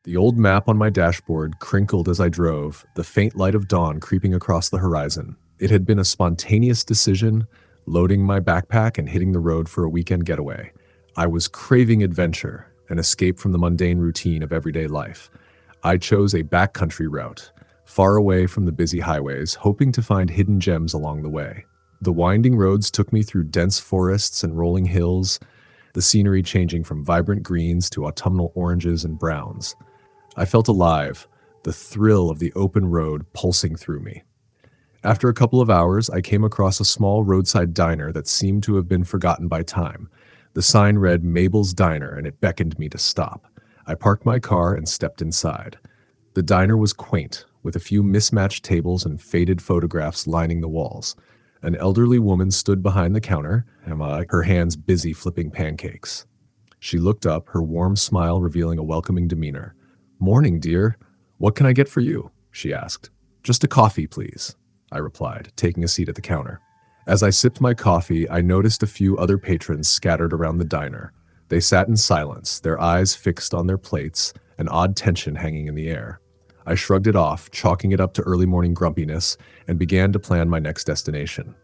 The old map on my dashboard crinkled as I drove, the faint light of dawn creeping across the horizon. It had been a spontaneous decision, loading my backpack and hitting the road for a weekend getaway. I was craving adventure, an escape from the mundane routine of everyday life. I chose a backcountry route, far away from the busy highways, hoping to find hidden gems along the way. The winding roads took me through dense forests and rolling hills, the scenery changing from vibrant greens to autumnal oranges and browns. I felt alive, the thrill of the open road pulsing through me. After a couple of hours, I came across a small roadside diner that seemed to have been forgotten by time. The sign read Mabel's Diner, and it beckoned me to stop. I parked my car and stepped inside. The diner was quaint, with a few mismatched tables and faded photographs lining the walls. An elderly woman stood behind the counter, Emma, her hands busy flipping pancakes. She looked up, her warm smile revealing a welcoming demeanor. "Morning, dear. What can I get for you?" she asked. "Just a coffee, please," I replied, taking a seat at the counter. As I sipped my coffee, I noticed a few other patrons scattered around the diner. They sat in silence, their eyes fixed on their plates, an odd tension hanging in the air. I shrugged it off, chalking it up to early morning grumpiness, and began to plan my next destination.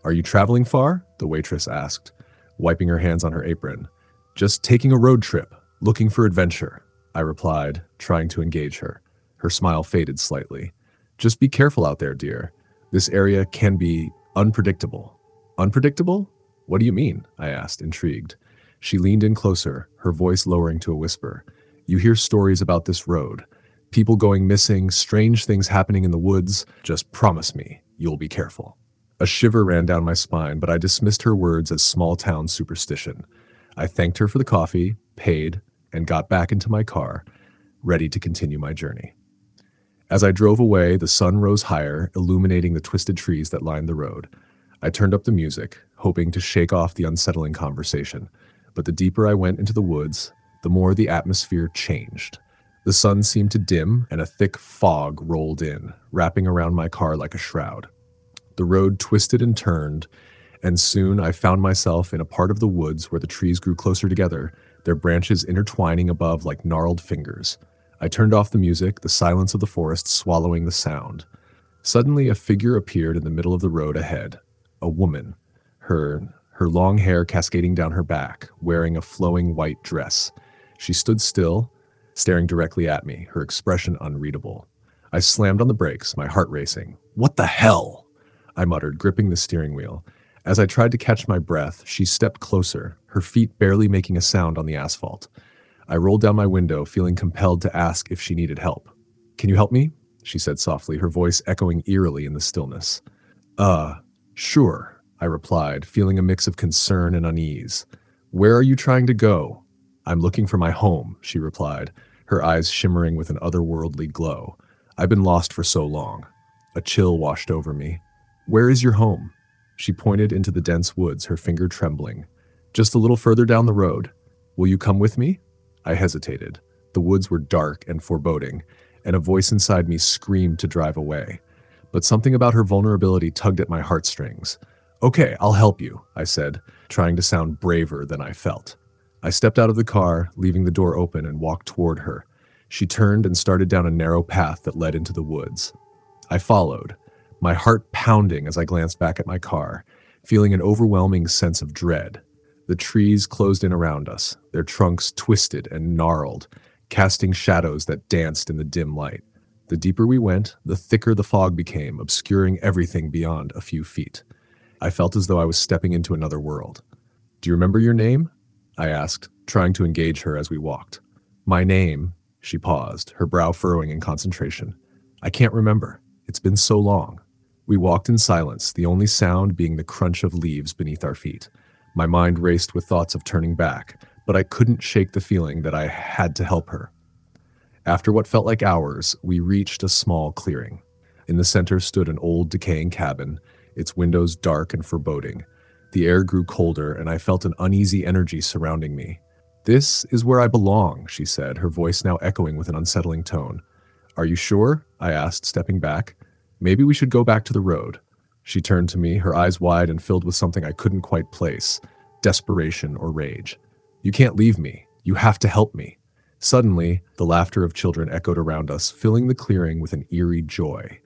"Are you traveling far?" the waitress asked, wiping her hands on her apron. "Just taking a road trip, looking for adventure," I replied, trying to engage her. Her smile faded slightly. "Just be careful out there, dear. This area can be unpredictable." "Unpredictable? What do you mean?" I asked, intrigued. She leaned in closer, her voice lowering to a whisper. "You hear stories about this road. People going missing, strange things happening in the woods. Just promise me you'll be careful." A shiver ran down my spine, but I dismissed her words as small-town superstition. I thanked her for the coffee, paid, and got back into my car, ready to continue my journey. As I drove away, the sun rose higher, illuminating the twisted trees that lined the road. I turned up the music, hoping to shake off the unsettling conversation. But the deeper I went into the woods, the more the atmosphere changed. The sun seemed to dim, and a thick fog rolled in, wrapping around my car like a shroud. The road twisted and turned, and soon I found myself in a part of the woods where the trees grew closer together, their branches intertwining above like gnarled fingers. I turned off the music, the silence of the forest swallowing the sound. Suddenly, a figure appeared in the middle of the road ahead. A woman, her long hair cascading down her back, wearing a flowing white dress. She stood still, staring directly at me, her expression unreadable. I slammed on the brakes, my heart racing. "What the hell?" I muttered, gripping the steering wheel. As I tried to catch my breath, she stepped closer, her feet barely making a sound on the asphalt. I rolled down my window, feeling compelled to ask if she needed help. "Can you help me?" she said softly, her voice echoing eerily in the stillness. Sure," I replied, feeling a mix of concern and unease. "Where are you trying to go?" "I'm looking for my home," she replied, her eyes shimmering with an otherworldly glow. "I've been lost for so long." A chill washed over me. "Where is your home?" She pointed into the dense woods, her finger trembling. "Just a little further down the road. Will you come with me?" I hesitated. The woods were dark and foreboding, and a voice inside me screamed to drive away. But something about her vulnerability tugged at my heartstrings. "Okay, I'll help you," I said, trying to sound braver than I felt. I stepped out of the car, leaving the door open, and walked toward her. She turned and started down a narrow path that led into the woods. I followed, my heart pounding as I glanced back at my car, feeling an overwhelming sense of dread. The trees closed in around us, their trunks twisted and gnarled, casting shadows that danced in the dim light. The deeper we went, the thicker the fog became, obscuring everything beyond a few feet. I felt as though I was stepping into another world. "Do you remember your name?" I asked, trying to engage her as we walked. "My name," she paused, her brow furrowing in concentration. "I can't remember. It's been so long." We walked in silence, the only sound being the crunch of leaves beneath our feet. My mind raced with thoughts of turning back, but I couldn't shake the feeling that I had to help her. After what felt like hours, we reached a small clearing. In the center stood an old, decaying cabin, its windows dark and foreboding. The air grew colder, and I felt an uneasy energy surrounding me. "This is where I belong," she said, her voice now echoing with an unsettling tone. "Are you sure?" I asked, stepping back. "Maybe we should go back to the road." She turned to me, her eyes wide and filled with something I couldn't quite place, desperation or rage. "You can't leave me. You have to help me." Suddenly, the laughter of children echoed around us, filling the clearing with an eerie joy.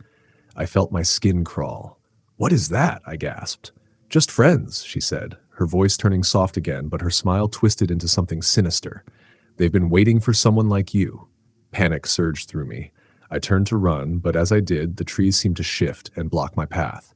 I felt my skin crawl. "What is that?" I gasped. "Just friends," she said, her voice turning soft again, but her smile twisted into something sinister. "They've been waiting for someone like you." Panic surged through me. I turned to run, but as I did, the trees seemed to shift and block my path.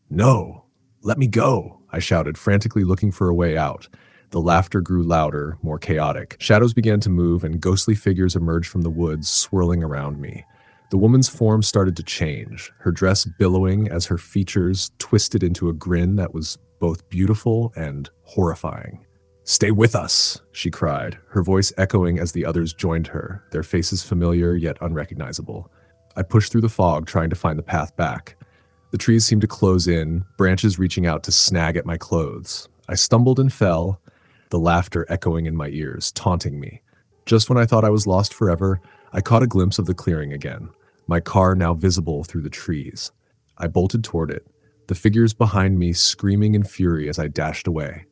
"No! Let me go!" I shouted, frantically looking for a way out. The laughter grew louder, more chaotic. Shadows began to move, and ghostly figures emerged from the woods, swirling around me. The woman's form started to change, her dress billowing as her features twisted into a grin that was both beautiful and horrifying. "Stay with us," she cried, her voice echoing as the others joined her, their faces familiar yet unrecognizable. I pushed through the fog, trying to find the path back. The trees seemed to close in, branches reaching out to snag at my clothes. I stumbled and fell, the laughter echoing in my ears, taunting me. Just when I thought I was lost forever, I caught a glimpse of the clearing again, my car now visible through the trees. I bolted toward it, the figures behind me screaming in fury as I dashed away.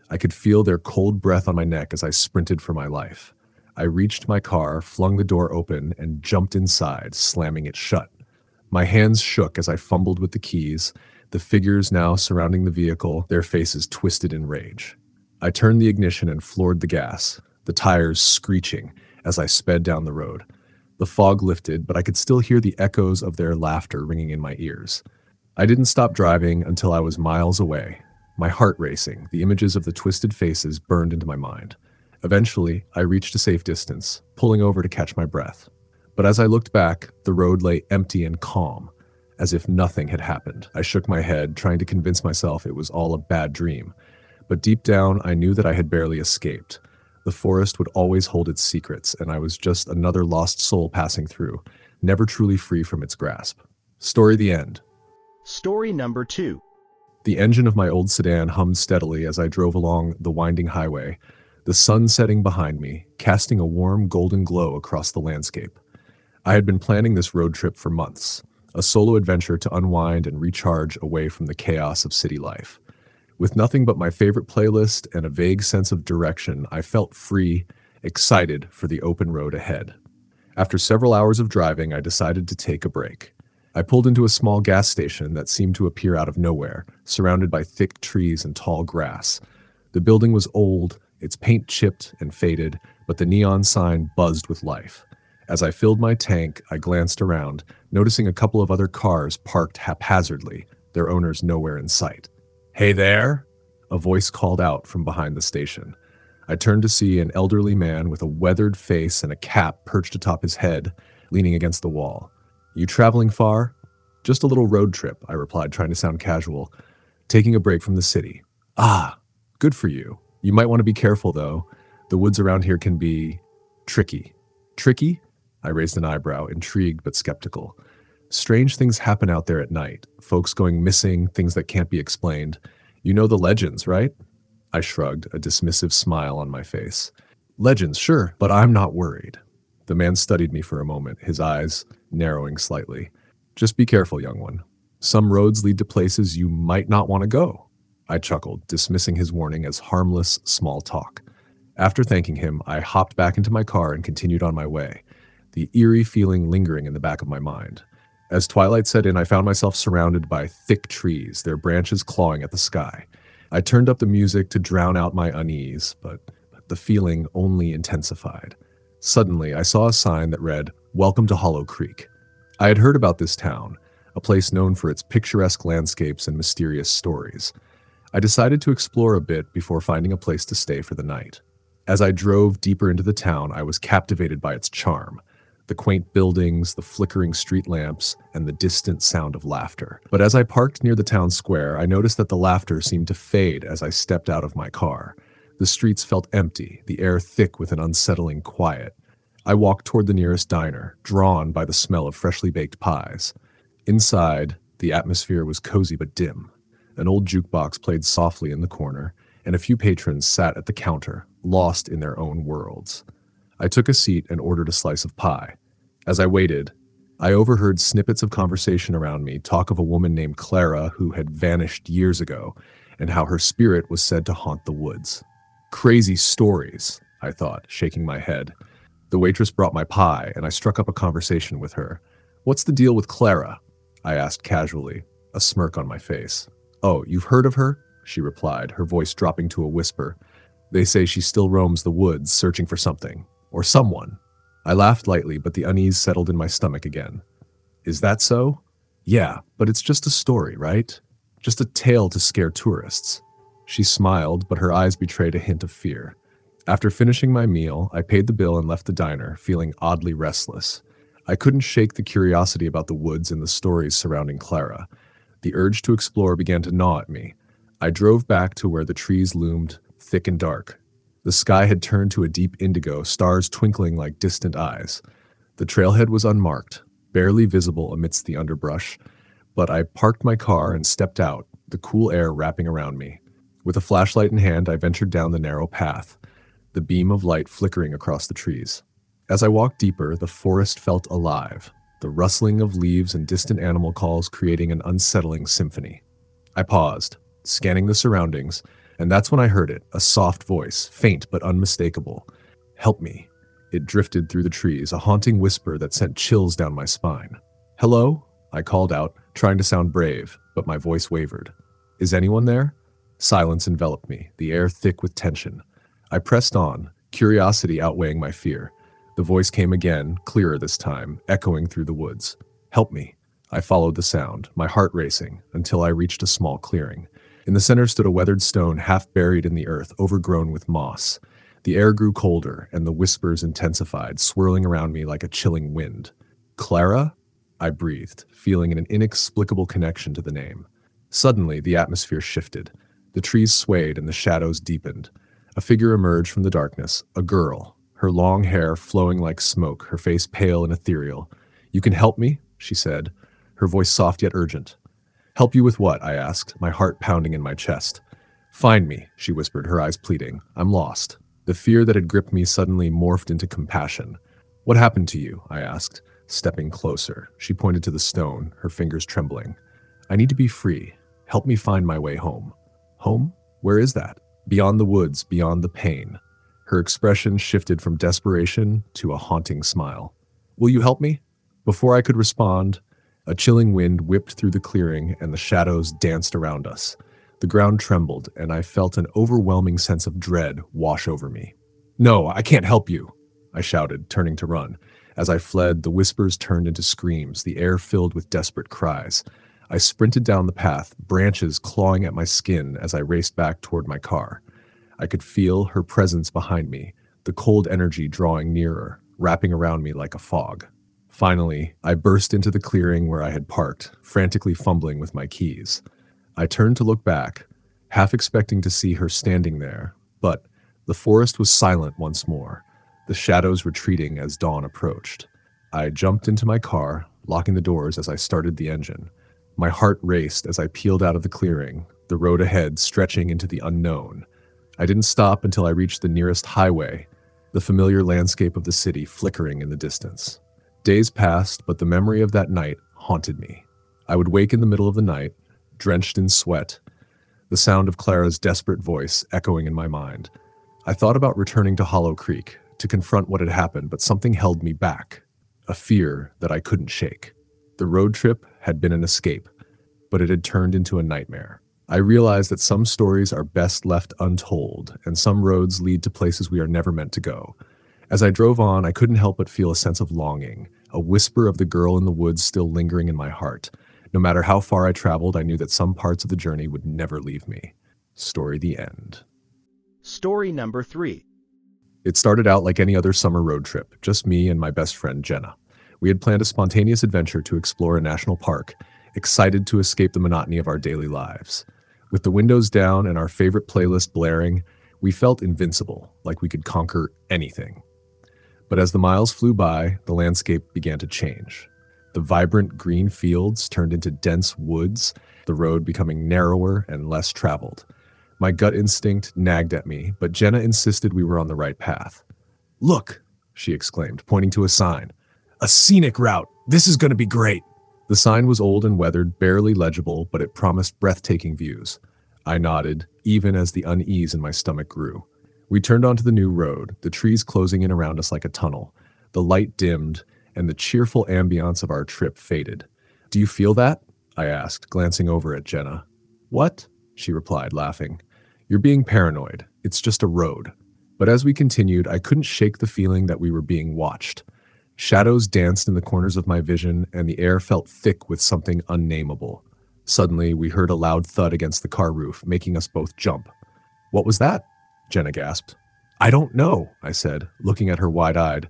I could feel their cold breath on my neck as I sprinted for my life. I reached my car, flung the door open, and jumped inside, slamming it shut. My hands shook as I fumbled with the keys, the figures now surrounding the vehicle, their faces twisted in rage. I turned the ignition and floored the gas, the tires screeching as I sped down the road. The fog lifted, but I could still hear the echoes of their laughter ringing in my ears. I didn't stop driving until I was miles away, my heart racing, the images of the twisted faces burned into my mind. Eventually, I reached a safe distance, pulling over to catch my breath. But as I looked back, the road lay empty and calm, as if nothing had happened. I shook my head, trying to convince myself it was all a bad dream. But deep down, I knew that I had barely escaped. The forest would always hold its secrets, and I was just another lost soul passing through, never truly free from its grasp. Story the end. Story number 2. The engine of my old sedan hummed steadily as I drove along the winding highway, the sun setting behind me, casting a warm golden glow across the landscape. I had been planning this road trip for months, a solo adventure to unwind and recharge away from the chaos of city life. With nothing but my favorite playlist and a vague sense of direction, I felt free, excited for the open road ahead. After several hours of driving, I decided to take a break. I pulled into a small gas station that seemed to appear out of nowhere, surrounded by thick trees and tall grass. The building was old, its paint chipped and faded, but the neon sign buzzed with life. As I filled my tank, I glanced around, noticing a couple of other cars parked haphazardly, their owners nowhere in sight. "Hey there!" A voice called out from behind the station. I turned to see an elderly man with a weathered face and a cap perched atop his head, leaning against the wall. "You traveling far?" "Just a little road trip," I replied, trying to sound casual. "Taking a break from the city." "Ah, good for you. You might want to be careful, though. The woods around here can be tricky." "Tricky?" I raised an eyebrow, intrigued but skeptical. "Strange things happen out there at night. Folks going missing, things that can't be explained. You know the legends, right?" I shrugged, a dismissive smile on my face. "Legends, sure, but I'm not worried." The man studied me for a moment, his eyes narrowing slightly. "Just be careful, young one. Some roads lead to places you might not want to go." I chuckled, dismissing his warning as harmless small talk. After thanking him, I hopped back into my car and continued on my way, the eerie feeling lingering in the back of my mind. As twilight set in, I found myself surrounded by thick trees, their branches clawing at the sky. I turned up the music to drown out my unease, but the feeling only intensified. Suddenly, I saw a sign that read, "Welcome to Hollow Creek." I had heard about this town, a place known for its picturesque landscapes and mysterious stories. I decided to explore a bit before finding a place to stay for the night. As I drove deeper into the town, I was captivated by its charm. The quaint buildings, the flickering street lamps, and the distant sound of laughter. But as I parked near the town square, I noticed that the laughter seemed to fade as I stepped out of my car. The streets felt empty, the air thick with an unsettling quiet. I walked toward the nearest diner, drawn by the smell of freshly baked pies. Inside, the atmosphere was cozy but dim. An old jukebox played softly in the corner, and a few patrons sat at the counter, lost in their own worlds. I took a seat and ordered a slice of pie. As I waited, I overheard snippets of conversation around me talk of a woman named Clara who had vanished years ago, and how her spirit was said to haunt the woods. Crazy stories, I thought, shaking my head. The waitress brought my pie, and I struck up a conversation with her. "What's the deal with Clara?" I asked casually, a smirk on my face. "Oh, you've heard of her?" she replied, her voice dropping to a whisper. "They say she still roams the woods searching for something. Or someone." I laughed lightly, but the unease settled in my stomach again. "Is that so?" "Yeah, but it's just a story, right? Just a tale to scare tourists." She smiled, but her eyes betrayed a hint of fear. After finishing my meal, I paid the bill and left the diner, feeling oddly restless. I couldn't shake the curiosity about the woods and the stories surrounding Clara. The urge to explore began to gnaw at me. I drove back to where the trees loomed thick and dark. The sky had turned to a deep indigo, stars twinkling like distant eyes. The trailhead was unmarked, barely visible amidst the underbrush, but I parked my car and stepped out, the cool air wrapping around me. With a flashlight in hand, I ventured down the narrow path, the beam of light flickering across the trees. As I walked deeper, the forest felt alive, the rustling of leaves and distant animal calls creating an unsettling symphony. I paused, scanning the surroundings, and that's when I heard it, a soft voice, faint but unmistakable. "Help me." It drifted through the trees, a haunting whisper that sent chills down my spine. "Hello?" I called out, trying to sound brave, but my voice wavered. "Is anyone there?" Silence enveloped me, the air thick with tension. I pressed on, curiosity outweighing my fear. The voice came again, clearer this time, echoing through the woods. "Help me." I followed the sound, my heart racing, until I reached a small clearing. In the center stood a weathered stone half buried in the earth, overgrown with moss. The air grew colder, and the whispers intensified, swirling around me like a chilling wind. "Clara?" I breathed, feeling an inexplicable connection to the name. Suddenly, the atmosphere shifted. The trees swayed and the shadows deepened. A figure emerged from the darkness, a girl, her long hair flowing like smoke, her face pale and ethereal. "You can help me?" she said, her voice soft yet urgent. "Help you with what?" I asked, my heart pounding in my chest. "Find me," she whispered, her eyes pleading. "I'm lost." The fear that had gripped me suddenly morphed into compassion. "What happened to you?" I asked, stepping closer. She pointed to the stone, her fingers trembling. "I need to be free. Help me find my way home." "Home? Where is that?" "Beyond the woods, beyond the pain." Her expression shifted from desperation to a haunting smile. "Will you help me?" Before I could respond, a chilling wind whipped through the clearing and the shadows danced around us. The ground trembled, and I felt an overwhelming sense of dread wash over me. "No, I can't help you," I shouted, turning to run. As I fled, the whispers turned into screams, the air filled with desperate cries. I sprinted down the path, branches clawing at my skin as I raced back toward my car. I could feel her presence behind me, the cold energy drawing nearer, wrapping around me like a fog. Finally, I burst into the clearing where I had parked, frantically fumbling with my keys. I turned to look back, half expecting to see her standing there, but the forest was silent once more, the shadows retreating as dawn approached. I jumped into my car, locking the doors as I started the engine. My heart raced as I peeled out of the clearing, the road ahead stretching into the unknown. I didn't stop until I reached the nearest highway, the familiar landscape of the city flickering in the distance. Days passed, but the memory of that night haunted me. I would wake in the middle of the night, drenched in sweat, the sound of Clara's desperate voice echoing in my mind. I thought about returning to Hollow Creek to confront what had happened, but something held me back, a fear that I couldn't shake. The road trip had been an escape, but it had turned into a nightmare. I realized that some stories are best left untold, and some roads lead to places we are never meant to go. As I drove on, I couldn't help but feel a sense of longing, a whisper of the girl in the woods still lingering in my heart. No matter how far I traveled, I knew that some parts of the journey would never leave me. Story the end. Story number 3. It started out like any other summer road trip, just me and my best friend Jenna. We had planned a spontaneous adventure to explore a national park, excited to escape the monotony of our daily lives. With the windows down and our favorite playlist blaring, we felt invincible, like we could conquer anything. But as the miles flew by, the landscape began to change. The vibrant green fields turned into dense woods, the road becoming narrower and less traveled. My gut instinct nagged at me, but Jenna insisted we were on the right path. "Look," she exclaimed, pointing to a sign. "A scenic route! This is going to be great!" The sign was old and weathered, barely legible, but it promised breathtaking views. I nodded, even as the unease in my stomach grew. We turned onto the new road, the trees closing in around us like a tunnel. The light dimmed, and the cheerful ambiance of our trip faded. "Do you feel that?" I asked, glancing over at Jenna. "What?" she replied, laughing. "You're being paranoid. It's just a road." But as we continued, I couldn't shake the feeling that we were being watched. Shadows danced in the corners of my vision, and the air felt thick with something unnameable. Suddenly, we heard a loud thud against the car roof, making us both jump. "What was that?" Jenna gasped. "I don't know," I said, looking at her wide-eyed.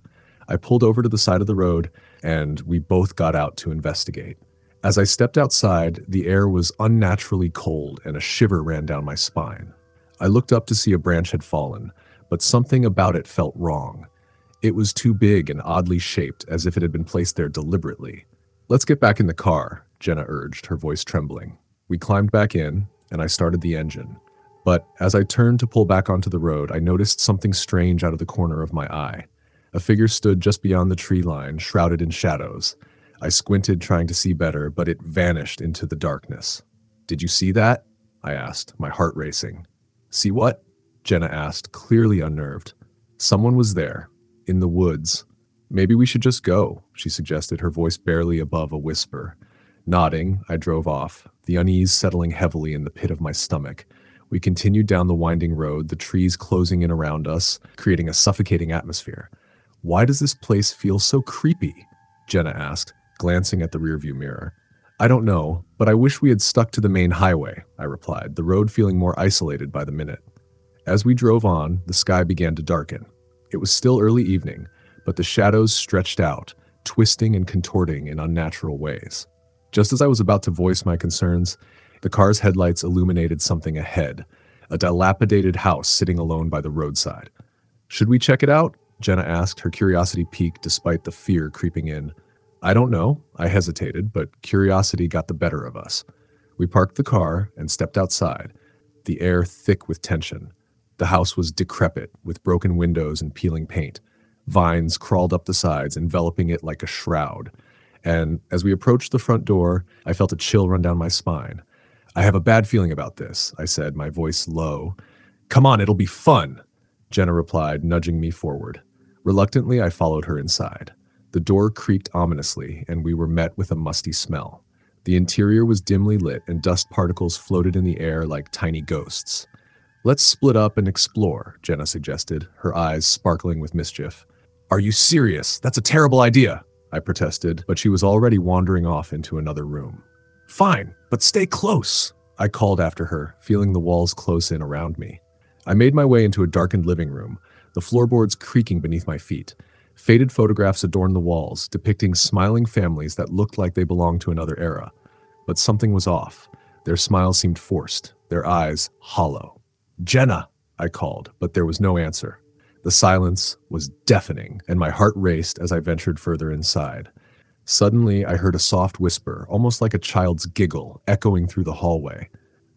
I pulled over to the side of the road, and we both got out to investigate. As I stepped outside, the air was unnaturally cold, and a shiver ran down my spine. I looked up to see a branch had fallen, but something about it felt wrong. It was too big and oddly shaped, as if it had been placed there deliberately. "Let's get back in the car," Jenna urged, her voice trembling. We climbed back in, and I started the engine. But as I turned to pull back onto the road, I noticed something strange out of the corner of my eye. A figure stood just beyond the tree line, shrouded in shadows. I squinted, trying to see better, but it vanished into the darkness. "Did you see that?" I asked, my heart racing. "See what?" Jenna asked, clearly unnerved. "Someone was there, in the woods. Maybe we should just go," she suggested, her voice barely above a whisper. Nodding, I drove off, the unease settling heavily in the pit of my stomach. We continued down the winding road, the trees closing in around us, creating a suffocating atmosphere. "Why does this place feel so creepy?" Jenna asked, glancing at the rearview mirror. "I don't know, but I wish we had stuck to the main highway," I replied, the road feeling more isolated by the minute. As we drove on, the sky began to darken. It was still early evening, but the shadows stretched out, twisting and contorting in unnatural ways. Just as I was about to voice my concerns, the car's headlights illuminated something ahead, a dilapidated house sitting alone by the roadside. "Should we check it out?" Jenna asked, her curiosity piqued despite the fear creeping in. "I don't know," I hesitated, but curiosity got the better of us. We parked the car and stepped outside, the air thick with tension. The house was decrepit, with broken windows and peeling paint. Vines crawled up the sides, enveloping it like a shroud. And as we approached the front door, I felt a chill run down my spine. "I have a bad feeling about this," I said, my voice low. "Come on, it'll be fun," Jenna replied, nudging me forward. Reluctantly, I followed her inside. The door creaked ominously, and we were met with a musty smell. The interior was dimly lit, and dust particles floated in the air like tiny ghosts. "Let's split up and explore," Jenna suggested, her eyes sparkling with mischief. "Are you serious? That's a terrible idea," I protested, but she was already wandering off into another room. "Fine, but stay close," I called after her, feeling the walls close in around me. I made my way into a darkened living room, the floorboards creaking beneath my feet. Faded photographs adorned the walls, depicting smiling families that looked like they belonged to another era. But something was off. Their smiles seemed forced, their eyes hollow. "Jenna," I called, but there was no answer. The silence was deafening, and my heart raced as I ventured further inside. Suddenly, I heard a soft whisper, almost like a child's giggle, echoing through the hallway.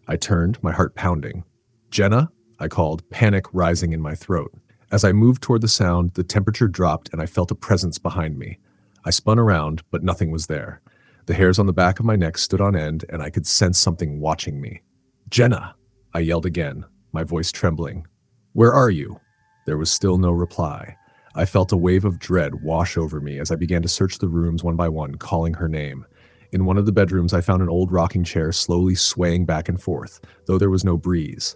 I turned, my heart pounding. "Jenna?" I called, panic rising in my throat. As I moved toward the sound, the temperature dropped and I felt a presence behind me. I spun around, but nothing was there. The hairs on the back of my neck stood on end, and I could sense something watching me. "Jenna!" I yelled again, my voice trembling. "Where are you?" There was still no reply. I felt a wave of dread wash over me as I began to search the rooms one by one, calling her name. In one of the bedrooms, I found an old rocking chair slowly swaying back and forth, though there was no breeze.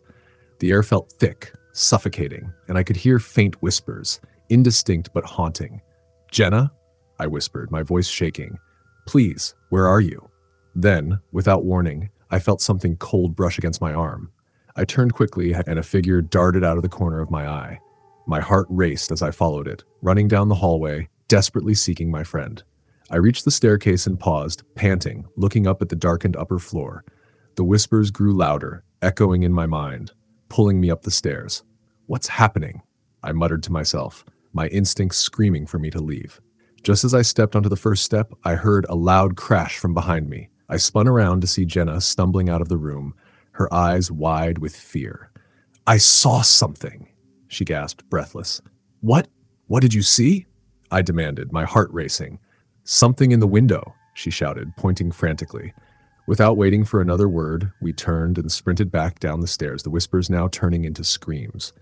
The air felt thick, suffocating, and I could hear faint whispers, indistinct but haunting. "Jenna?" I whispered, my voice shaking. "Please, where are you?" Then, without warning, I felt something cold brush against my arm. I turned quickly, and a figure darted out of the corner of my eye. My heart raced as I followed it, running down the hallway, desperately seeking my friend. I reached the staircase and paused, panting, looking up at the darkened upper floor. The whispers grew louder, echoing in my mind, pulling me up the stairs. "What's happening?" I muttered to myself, my instincts screaming for me to leave. Just as I stepped onto the first step, I heard a loud crash from behind me. I spun around to see Jenna stumbling out of the room, her eyes wide with fear. "I saw something," she gasped, breathless. What? What did you see?" I demanded, my heart racing. "Something in the window," she shouted, pointing frantically. Without waiting for another word, we turned and sprinted back down the stairs, the whispers now turning into screams.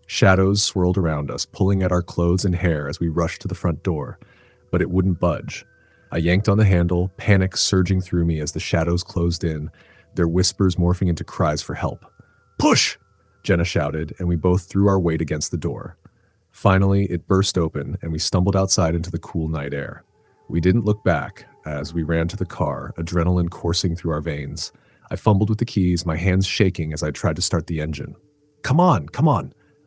Shadows swirled around us, pulling at our clothes and hair as we rushed to the front door, but it wouldn't budge. I yanked on the handle, panic surging through me as the shadows closed in, their whispers morphing into cries for help. "Push!" Jenna shouted, and we both threw our weight against the door. Finally, it burst open, and we stumbled outside into the cool night air. We didn't look back as we ran to the car, adrenaline coursing through our veins. I fumbled with the keys, my hands shaking as I tried to start the engine. Come on,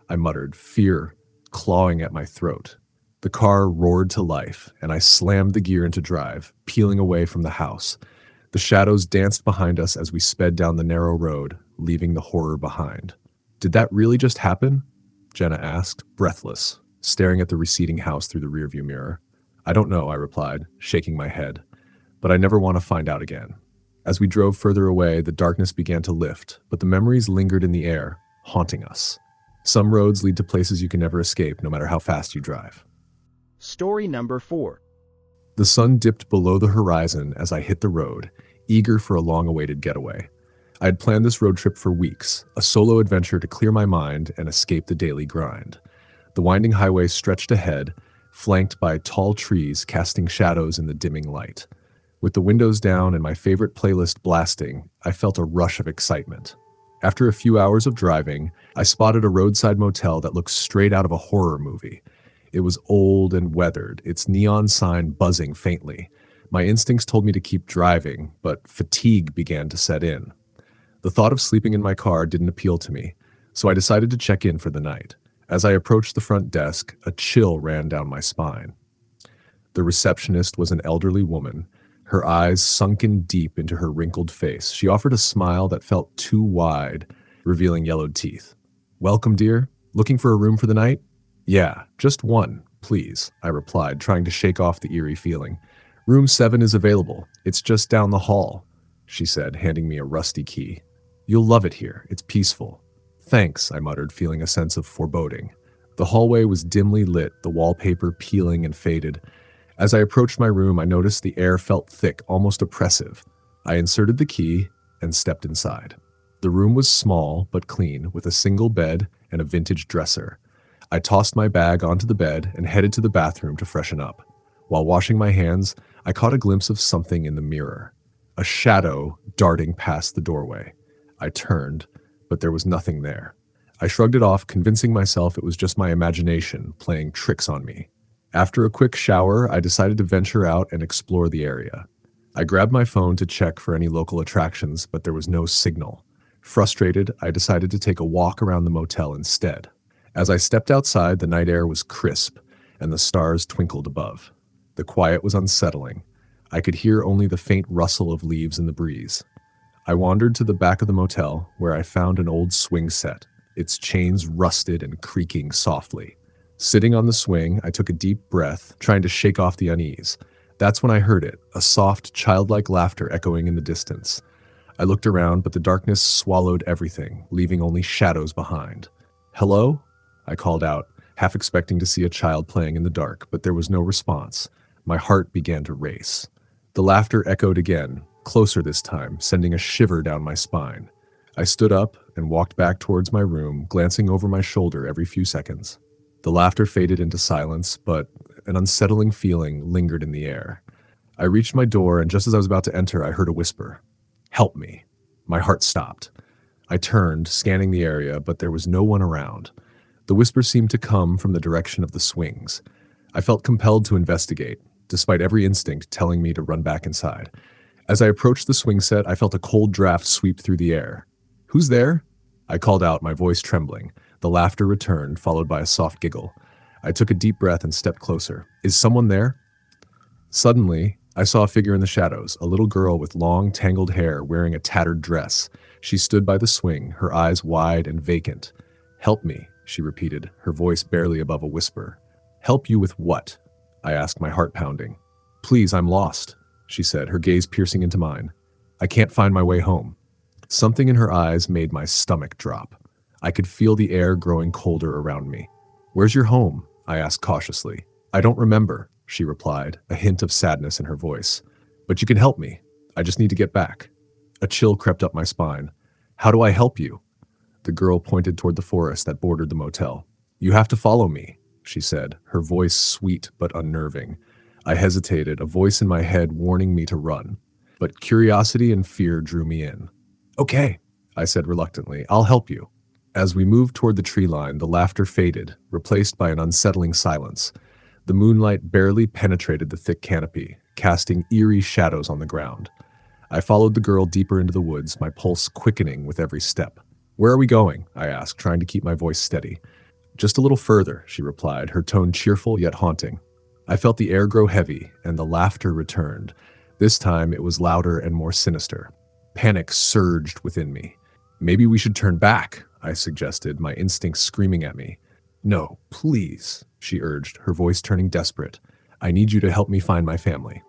I muttered, fear clawing at my throat. The car roared to life, and I slammed the gear into drive, peeling away from the house. The shadows danced behind us as we sped down the narrow road, leaving the horror behind. Did that really just happen? Jenna asked, breathless, staring at the receding house through the rearview mirror. I don't know, I replied, shaking my head. But I never want to find out again. As we drove further away, the darkness began to lift, but the memories lingered in the air, haunting us. Some roads lead to places you can never escape, no matter how fast you drive. Story number 4. The sun dipped below the horizon as I hit the road, eager for a long-awaited getaway. I had planned this road trip for weeks, a solo adventure to clear my mind and escape the daily grind. The winding highway stretched ahead, flanked by tall trees casting shadows in the dimming light. With the windows down and my favorite playlist blasting, I felt a rush of excitement. After a few hours of driving, I spotted a roadside motel that looked straight out of a horror movie. It was old and weathered, its neon sign buzzing faintly. My instincts told me to keep driving, but fatigue began to set in. The thought of sleeping in my car didn't appeal to me, so I decided to check in for the night. As I approached the front desk, a chill ran down my spine. The receptionist was an elderly woman, her eyes sunken deep into her wrinkled face. She offered a smile that felt too wide, revealing yellowed teeth. "Welcome, dear. Looking for a room for the night?" "Yeah, just one, please," I replied, trying to shake off the eerie feeling. "Room 7 is available. It's just down the hall," she said, handing me a rusty key. "You'll love it here. It's peaceful." "Thanks," I muttered, feeling a sense of foreboding. The hallway was dimly lit, the wallpaper peeling and faded. As I approached my room, I noticed the air felt thick, almost oppressive. I inserted the key and stepped inside. The room was small but clean, with a single bed and a vintage dresser. I tossed my bag onto the bed and headed to the bathroom to freshen up. While washing my hands, I caught a glimpse of something in the mirror. A shadow darting past the doorway. I turned, but there was nothing there. I shrugged it off, convincing myself it was just my imagination playing tricks on me. After a quick shower, I decided to venture out and explore the area. I grabbed my phone to check for any local attractions, but there was no signal. Frustrated, I decided to take a walk around the motel instead. As I stepped outside, the night air was crisp, and the stars twinkled above. The quiet was unsettling. I could hear only the faint rustle of leaves in the breeze. I wandered to the back of the motel, where I found an old swing set, its chains rusted and creaking softly. Sitting on the swing, I took a deep breath, trying to shake off the unease. That's when I heard it, a soft, childlike laughter echoing in the distance. I looked around, but the darkness swallowed everything, leaving only shadows behind. "Hello?" I called out, half expecting to see a child playing in the dark, but there was no response. My heart began to race. The laughter echoed again, closer this time, sending a shiver down my spine. I stood up and walked back towards my room, glancing over my shoulder every few seconds. The laughter faded into silence, but an unsettling feeling lingered in the air. I reached my door, and just as I was about to enter, I heard a whisper. "Help me." My heart stopped. I turned, scanning the area, but there was no one around. The whisper seemed to come from the direction of the swings. I felt compelled to investigate, despite every instinct telling me to run back inside. As I approached the swing set, I felt a cold draft sweep through the air. "Who's there?" I called out, my voice trembling. The laughter returned, followed by a soft giggle. I took a deep breath and stepped closer. "Is someone there?" Suddenly, I saw a figure in the shadows, a little girl with long, tangled hair wearing a tattered dress. She stood by the swing, her eyes wide and vacant. "Help me," she repeated, her voice barely above a whisper. "Help you with what?" I asked, my heart pounding. "Please, I'm lost," she said, her gaze piercing into mine. "I can't find my way home." Something in her eyes made my stomach drop. I could feel the air growing colder around me. "Where's your home?" I asked cautiously. "I don't remember," she replied, a hint of sadness in her voice. "But you can help me. I just need to get back." A chill crept up my spine. "How do I help you?" The girl pointed toward the forest that bordered the motel. "You have to follow me," she said, her voice sweet but unnerving. I hesitated, a voice in my head warning me to run. But curiosity and fear drew me in. "Okay," I said reluctantly, "I'll help you." As we moved toward the tree line, the laughter faded, replaced by an unsettling silence. The moonlight barely penetrated the thick canopy, casting eerie shadows on the ground. I followed the girl deeper into the woods, my pulse quickening with every step. "Where are we going?" I asked, trying to keep my voice steady. "Just a little further," she replied, her tone cheerful yet haunting. I felt the air grow heavy, and the laughter returned. This time it was louder and more sinister. Panic surged within me. "Maybe we should turn back," I suggested, my instincts screaming at me. "No, please," she urged, her voice turning desperate. "I need you to help me find my family."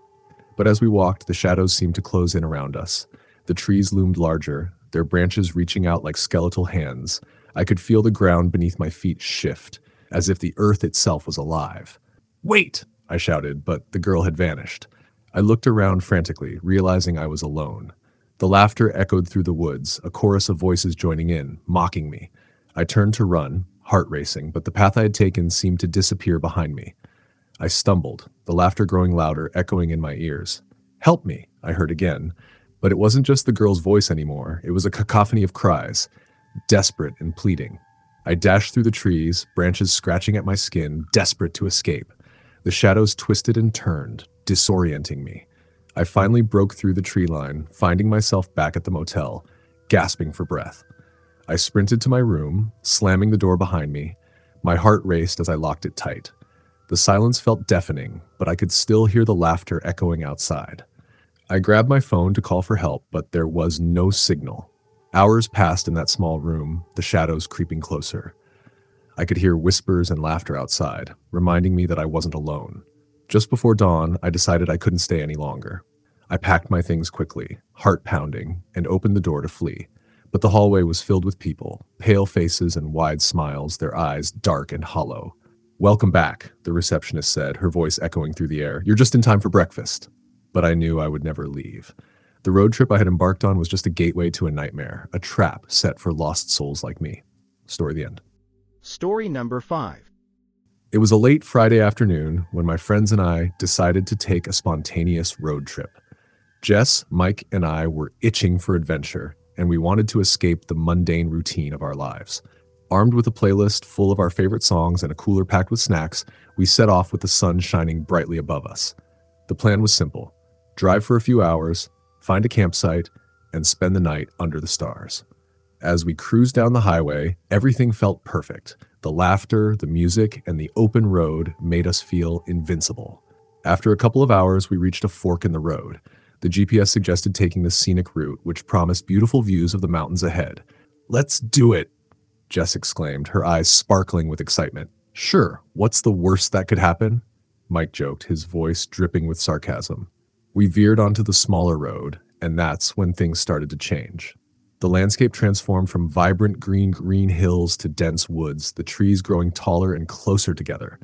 But as we walked, the shadows seemed to close in around us. The trees loomed larger, their branches reaching out like skeletal hands. I could feel the ground beneath my feet shift, as if the earth itself was alive. "Wait!" I shouted, but the girl had vanished. I looked around frantically, realizing I was alone. The laughter echoed through the woods, a chorus of voices joining in, mocking me. I turned to run, heart racing, but the path I had taken seemed to disappear behind me. I stumbled, the laughter growing louder, echoing in my ears. "Help me," I heard again. But it wasn't just the girl's voice anymore. It was a cacophony of cries, desperate and pleading. I dashed through the trees, branches scratching at my skin, desperate to escape. The shadows twisted and turned, disorienting me. I finally broke through the tree line, finding myself back at the motel, gasping for breath. I sprinted to my room, slamming the door behind me. My heart raced as I locked it tight. The silence felt deafening, but I could still hear the laughter echoing outside. I grabbed my phone to call for help, but there was no signal. Hours passed in that small room, the shadows creeping closer. I could hear whispers and laughter outside, reminding me that I wasn't alone. Just before dawn, I decided I couldn't stay any longer. I packed my things quickly, heart pounding, and opened the door to flee. But the hallway was filled with people, pale faces and wide smiles, their eyes dark and hollow. "Welcome back," the receptionist said, her voice echoing through the air. "You're just in time for breakfast." But I knew I would never leave. The road trip I had embarked on was just a gateway to a nightmare, a trap set for lost souls like me. Story the end. Story number 5. It was a late Friday afternoon when my friends and I decided to take a spontaneous road trip. Jess, Mike, and I were itching for adventure, and we wanted to escape the mundane routine of our lives. Armed with a playlist full of our favorite songs and a cooler packed with snacks, we set off with the sun shining brightly above us. The plan was simple: drive for a few hours, find a campsite, and spend the night under the stars. As we cruised down the highway, everything felt perfect. The laughter, the music, and the open road made us feel invincible. After a couple of hours, we reached a fork in the road. The GPS suggested taking the scenic route, which promised beautiful views of the mountains ahead. "Let's do it!" Jess exclaimed, her eyes sparkling with excitement. "Sure, what's the worst that could happen?" Mike joked, his voice dripping with sarcasm. We veered onto the smaller road, and that's when things started to change. The landscape transformed from vibrant green hills to dense woods, the trees growing taller and closer together.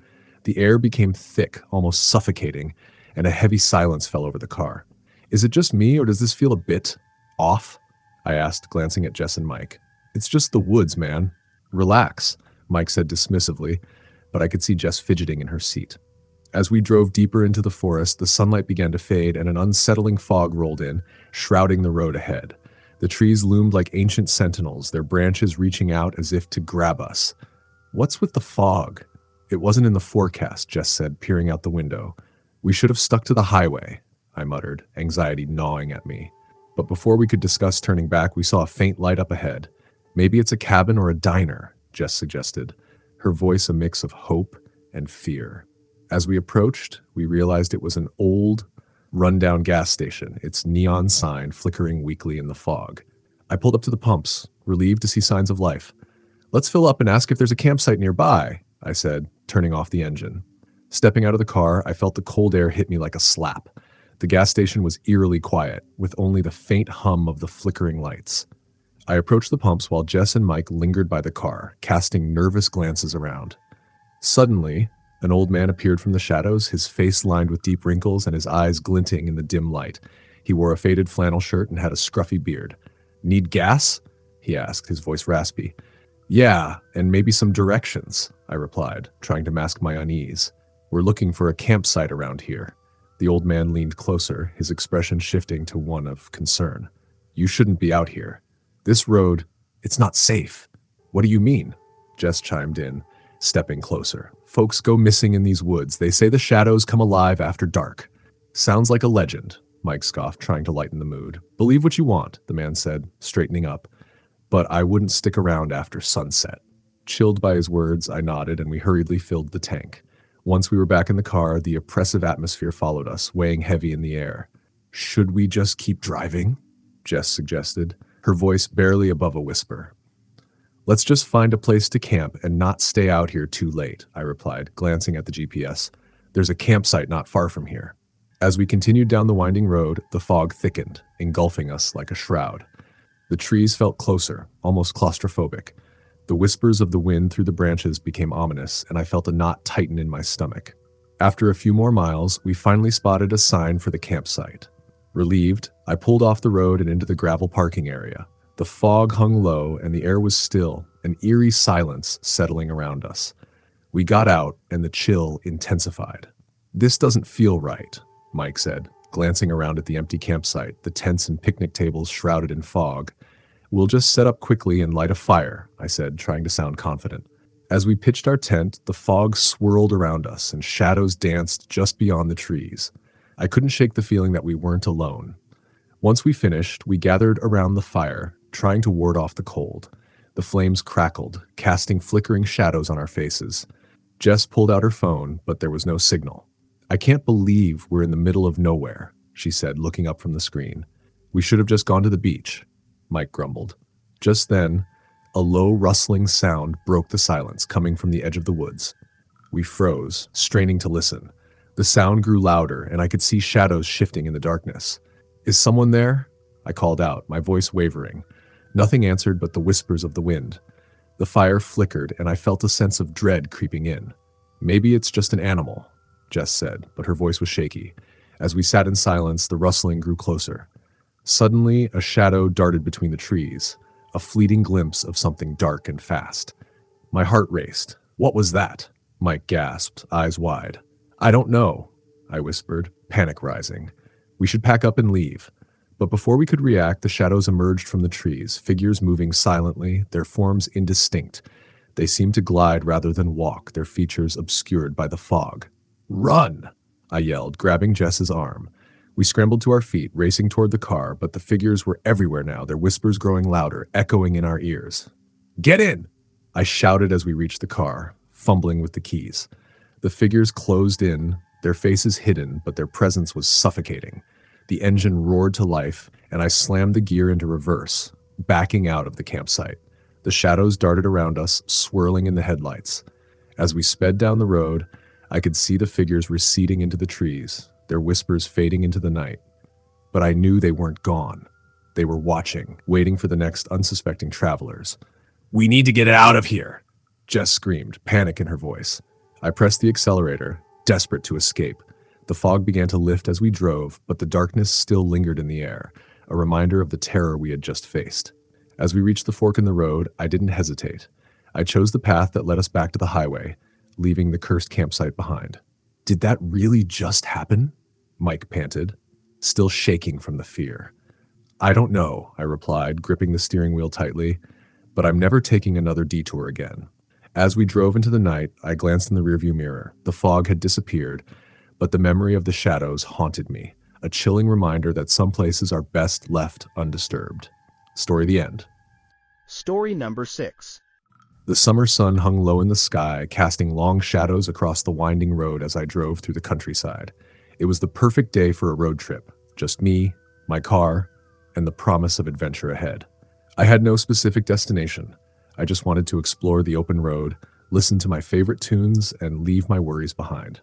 The air became thick, almost suffocating, and a heavy silence fell over the car. "Is it just me, or does this feel a bit off?" I asked, glancing at Jess and Mike. "It's just the woods, man. Relax," Mike said dismissively, but I could see Jess fidgeting in her seat. As we drove deeper into the forest, the sunlight began to fade and an unsettling fog rolled in, shrouding the road ahead. The trees loomed like ancient sentinels, their branches reaching out as if to grab us. "What's with the fog?" "It wasn't in the forecast," Jess said, peering out the window. "We should have stuck to the highway," I muttered, anxiety gnawing at me. But before we could discuss turning back, we saw a faint light up ahead. "Maybe it's a cabin or a diner," Jess suggested, her voice a mix of hope and fear. As we approached, we realized it was an old, rundown gas station, its neon sign flickering weakly in the fog. I pulled up to the pumps, relieved to see signs of life. "Let's fill up and ask if there's a campsite nearby," I said, turning off the engine. Stepping out of the car, I felt the cold air hit me like a slap. The gas station was eerily quiet, with only the faint hum of the flickering lights. I approached the pumps while Jess and Mike lingered by the car, casting nervous glances around. Suddenly, an old man appeared from the shadows, his face lined with deep wrinkles and his eyes glinting in the dim light. He wore a faded flannel shirt and had a scruffy beard. "Need gas?" he asked, his voice raspy. "Yeah, and maybe some directions," I replied, trying to mask my unease. We're looking for a campsite around here. The old man leaned closer, his expression shifting to one of concern. You shouldn't be out here. This road, it's not safe. What do you mean? Jess chimed in, stepping closer. Folks go missing in these woods. They say the shadows come alive after dark. Sounds like a legend, Mike scoffed, trying to lighten the mood. Believe what you want, the man said, straightening up. But I wouldn't stick around after sunset. Chilled by his words, I nodded and we hurriedly filled the tank. Once we were back in the car, the oppressive atmosphere followed us, weighing heavy in the air. Should we just keep driving? Jess suggested, her voice barely above a whisper. Let's just find a place to camp and not stay out here too late, I replied, glancing at the GPS. There's a campsite not far from here. As we continued down the winding road, the fog thickened, engulfing us like a shroud. The trees felt closer, almost claustrophobic. The whispers of the wind through the branches became ominous, and I felt a knot tighten in my stomach. After a few more miles, we finally spotted a sign for the campsite. Relieved, I pulled off the road and into the gravel parking area. The fog hung low, and the air was still, an eerie silence settling around us. We got out, and the chill intensified. This doesn't feel right, Mike said, glancing around at the empty campsite, the tents and picnic tables shrouded in fog. We'll just set up quickly and light a fire, I said, trying to sound confident. As we pitched our tent, the fog swirled around us and shadows danced just beyond the trees. I couldn't shake the feeling that we weren't alone. Once we finished, we gathered around the fire, trying to ward off the cold. The flames crackled, casting flickering shadows on our faces. Jess pulled out her phone, but there was no signal. I can't believe we're in the middle of nowhere, she said, looking up from the screen. We should have just gone to the beach, Mike grumbled. Just then, a low rustling sound broke the silence coming from the edge of the woods. We froze, straining to listen. The sound grew louder, and I could see shadows shifting in the darkness. Is someone there? I called out, my voice wavering. Nothing answered but the whispers of the wind. The fire flickered, and I felt a sense of dread creeping in. Maybe it's just an animal, Jess said, but her voice was shaky. As we sat in silence, the rustling grew closer. Suddenly, a shadow darted between the trees, a fleeting glimpse of something dark and fast. My heart raced. What was that? Mike gasped, eyes wide. I don't know, I whispered, panic rising. We should pack up and leave. But before we could react, the shadows emerged from the trees, figures moving silently, their forms indistinct. They seemed to glide rather than walk, their features obscured by the fog. Run! I yelled, grabbing Jess's arm. We scrambled to our feet, racing toward the car, but the figures were everywhere now, their whispers growing louder, echoing in our ears. Get in! I shouted as we reached the car, fumbling with the keys. The figures closed in, their faces hidden, but their presence was suffocating. The engine roared to life, and I slammed the gear into reverse, backing out of the campsite. The shadows darted around us, swirling in the headlights. As we sped down the road, I could see the figures receding into the trees, their whispers fading into the night. But I knew they weren't gone. They were watching, waiting for the next unsuspecting travelers. We need to get out of here, Jess screamed, panic in her voice. I pressed the accelerator, desperate to escape. The fog began to lift as we drove, but the darkness still lingered in the air, a reminder of the terror we had just faced. As we reached the fork in the road, I didn't hesitate. I chose the path that led us back to the highway, leaving the cursed campsite behind. Did that really just happen? Mike panted, still shaking from the fear. I don't know, I replied, gripping the steering wheel tightly, but I'm never taking another detour again. As we drove into the night, I glanced in the rearview mirror. The fog had disappeared, but the memory of the shadows haunted me, a chilling reminder that some places are best left undisturbed. Story the end. Story number 6. The summer sun hung low in the sky, casting long shadows across the winding road as I drove through the countryside. It was the perfect day for a road trip, just me, my car, and the promise of adventure ahead. I had no specific destination. I just wanted to explore the open road, listen to my favorite tunes, and leave my worries behind.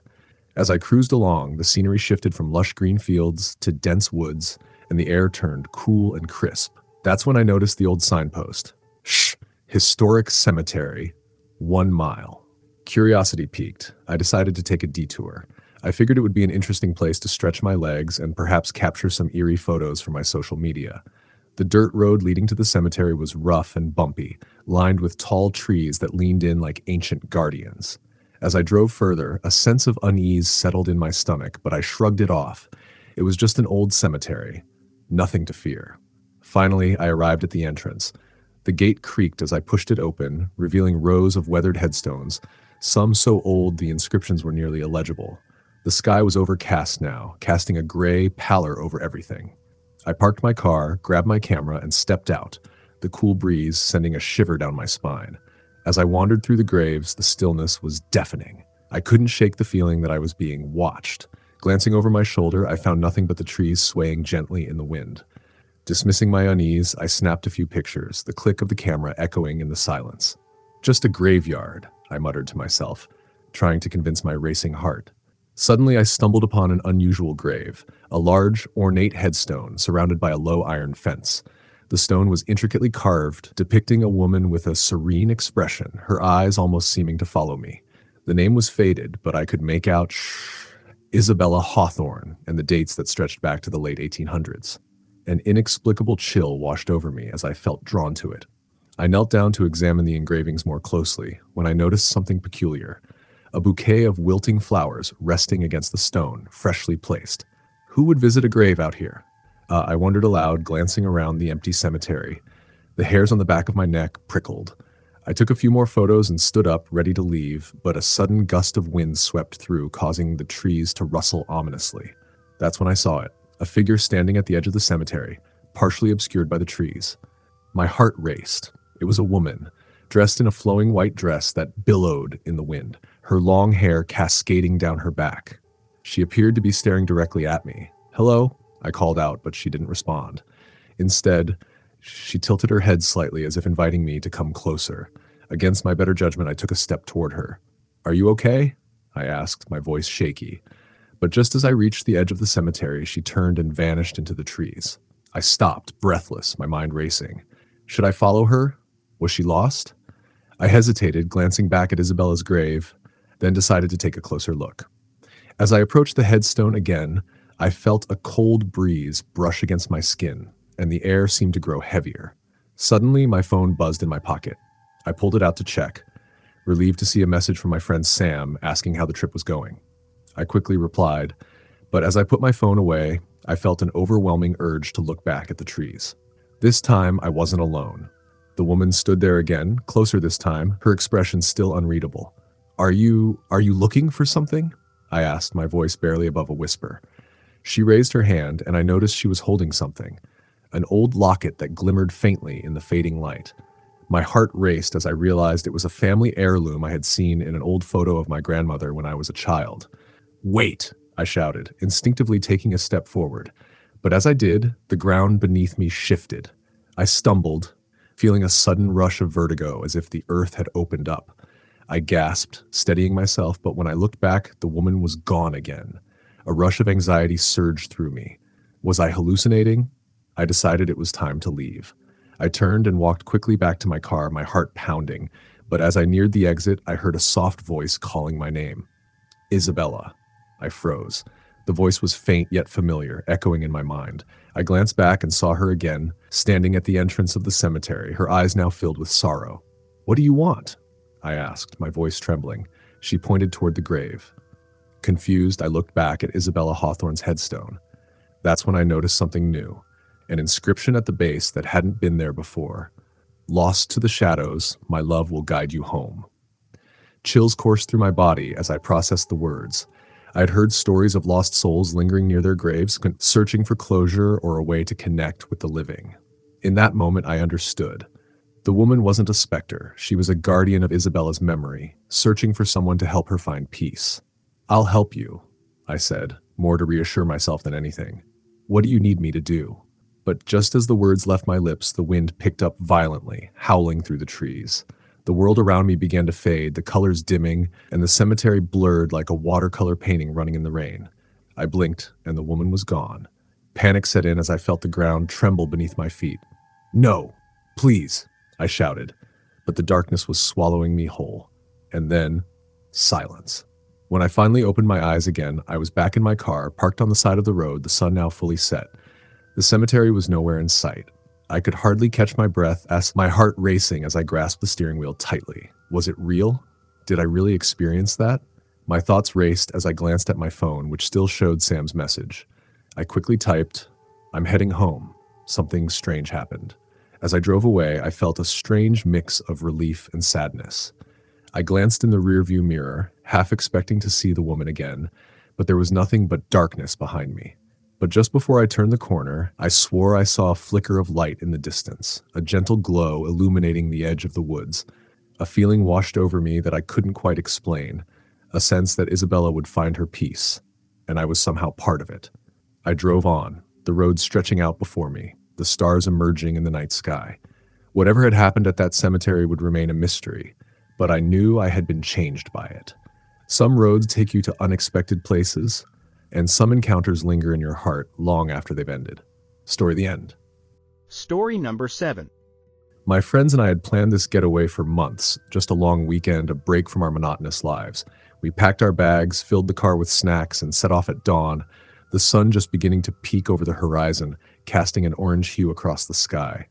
As I cruised along, the scenery shifted from lush green fields to dense woods, and the air turned cool and crisp. That's when I noticed the old signpost. Shh! Historic Cemetery, 1 mile. Curiosity piqued. I decided to take a detour. I figured it would be an interesting place to stretch my legs and perhaps capture some eerie photos for my social media. The dirt road leading to the cemetery was rough and bumpy, lined with tall trees that leaned in like ancient guardians. As I drove further, a sense of unease settled in my stomach, but I shrugged it off. It was just an old cemetery. Nothing to fear. Finally, I arrived at the entrance. The gate creaked as I pushed it open, revealing rows of weathered headstones, some so old the inscriptions were nearly illegible. The sky was overcast now, casting a gray pallor over everything. I parked my car, grabbed my camera, and stepped out, the cool breeze sending a shiver down my spine. As I wandered through the graves, the stillness was deafening. I couldn't shake the feeling that I was being watched. Glancing over my shoulder, I found nothing but the trees swaying gently in the wind. Dismissing my unease, I snapped a few pictures, the click of the camera echoing in the silence. Just a graveyard, I muttered to myself, trying to convince my racing heart. Suddenly, I stumbled upon an unusual grave, a large, ornate headstone surrounded by a low iron fence. The stone was intricately carved, depicting a woman with a serene expression, her eyes almost seeming to follow me. The name was faded, but I could make out Isabella Hawthorne and the dates that stretched back to the late 1800s. An inexplicable chill washed over me as I felt drawn to it. I knelt down to examine the engravings more closely when I noticed something peculiar. A bouquet of wilting flowers resting against the stone, freshly placed. Who would visit a grave out here? I wondered aloud, glancing around the empty cemetery. The hairs on the back of my neck prickled. I took a few more photos and stood up, ready to leave, but a sudden gust of wind swept through, causing the trees to rustle ominously. That's when I saw it, a figure standing at the edge of the cemetery, partially obscured by the trees. My heart raced. It was a woman, dressed in a flowing white dress that billowed in the wind, her long hair cascading down her back. She appeared to be staring directly at me. "Hello?" I called out, but she didn't respond. Instead, she tilted her head slightly as if inviting me to come closer. Against my better judgment, I took a step toward her. "Are you okay?" I asked, my voice shaky. But just as I reached the edge of the cemetery, she turned and vanished into the trees. I stopped, breathless, my mind racing. Should I follow her? Was she lost? I hesitated, glancing back at Isabella's grave, then decided to take a closer look. As I approached the headstone again, I felt a cold breeze brush against my skin, and the air seemed to grow heavier. Suddenly, my phone buzzed in my pocket. I pulled it out to check, relieved to see a message from my friend Sam asking how the trip was going. I quickly replied, but as I put my phone away, I felt an overwhelming urge to look back at the trees. This time, I wasn't alone. The woman stood there again, closer this time, her expression still unreadable. Are you looking for something?" I asked, my voice barely above a whisper. She raised her hand, and I noticed she was holding something, an old locket that glimmered faintly in the fading light. My heart raced as I realized it was a family heirloom I had seen in an old photo of my grandmother when I was a child. "Wait!" I shouted, instinctively taking a step forward. But as I did, the ground beneath me shifted. I stumbled, feeling a sudden rush of vertigo as if the earth had opened up. I gasped, steadying myself, but when I looked back, the woman was gone again. A rush of anxiety surged through me. Was I hallucinating? I decided it was time to leave. I turned and walked quickly back to my car, my heart pounding, but as I neared the exit, I heard a soft voice calling my name. "Isabella." I froze. The voice was faint yet familiar, echoing in my mind. I glanced back and saw her again, standing at the entrance of the cemetery, her eyes now filled with sorrow. "What do you want?" I asked, my voice trembling. She pointed toward the grave. Confused, I looked back at Isabella Hawthorne's headstone. That's when I noticed something new, an inscription at the base that hadn't been there before. "Lost to the shadows, my love will guide you home." Chills coursed through my body as I processed the words. I had heard stories of lost souls lingering near their graves, searching for closure or a way to connect with the living. In that moment, I understood. The woman wasn't a specter. She was a guardian of Isabella's memory, searching for someone to help her find peace. "I'll help you," I said, more to reassure myself than anything. "What do you need me to do?" But just as the words left my lips, the wind picked up violently, howling through the trees. The world around me began to fade, the colors dimming, and the cemetery blurred like a watercolor painting running in the rain. I blinked, and the woman was gone. Panic set in as I felt the ground tremble beneath my feet. "No, please," I shouted, but the darkness was swallowing me whole. And then, silence. When I finally opened my eyes again, I was back in my car, parked on the side of the road, the sun now fully set. The cemetery was nowhere in sight. I could hardly catch my breath, as my heart racing as I grasped the steering wheel tightly. Was it real? Did I really experience that? My thoughts raced as I glanced at my phone, which still showed Sam's message. I quickly typed, "I'm heading home. Something strange happened." As I drove away, I felt a strange mix of relief and sadness. I glanced in the rearview mirror, half expecting to see the woman again, but there was nothing but darkness behind me. But just before I turned the corner, I swore I saw a flicker of light in the distance, a gentle glow illuminating the edge of the woods. A feeling washed over me that I couldn't quite explain, a sense that Isabella would find her peace, and I was somehow part of it. I drove on, the road stretching out before me, the stars emerging in the night sky. Whatever had happened at that cemetery would remain a mystery, but I knew I had been changed by it. Some roads take you to unexpected places, and some encounters linger in your heart long after they've ended. Story the end. Story number 7. My friends and I had planned this getaway for months, just a long weekend, a break from our monotonous lives. We packed our bags, filled the car with snacks, and set off at dawn, the sun just beginning to peek over the horizon, casting an orange hue across the sky.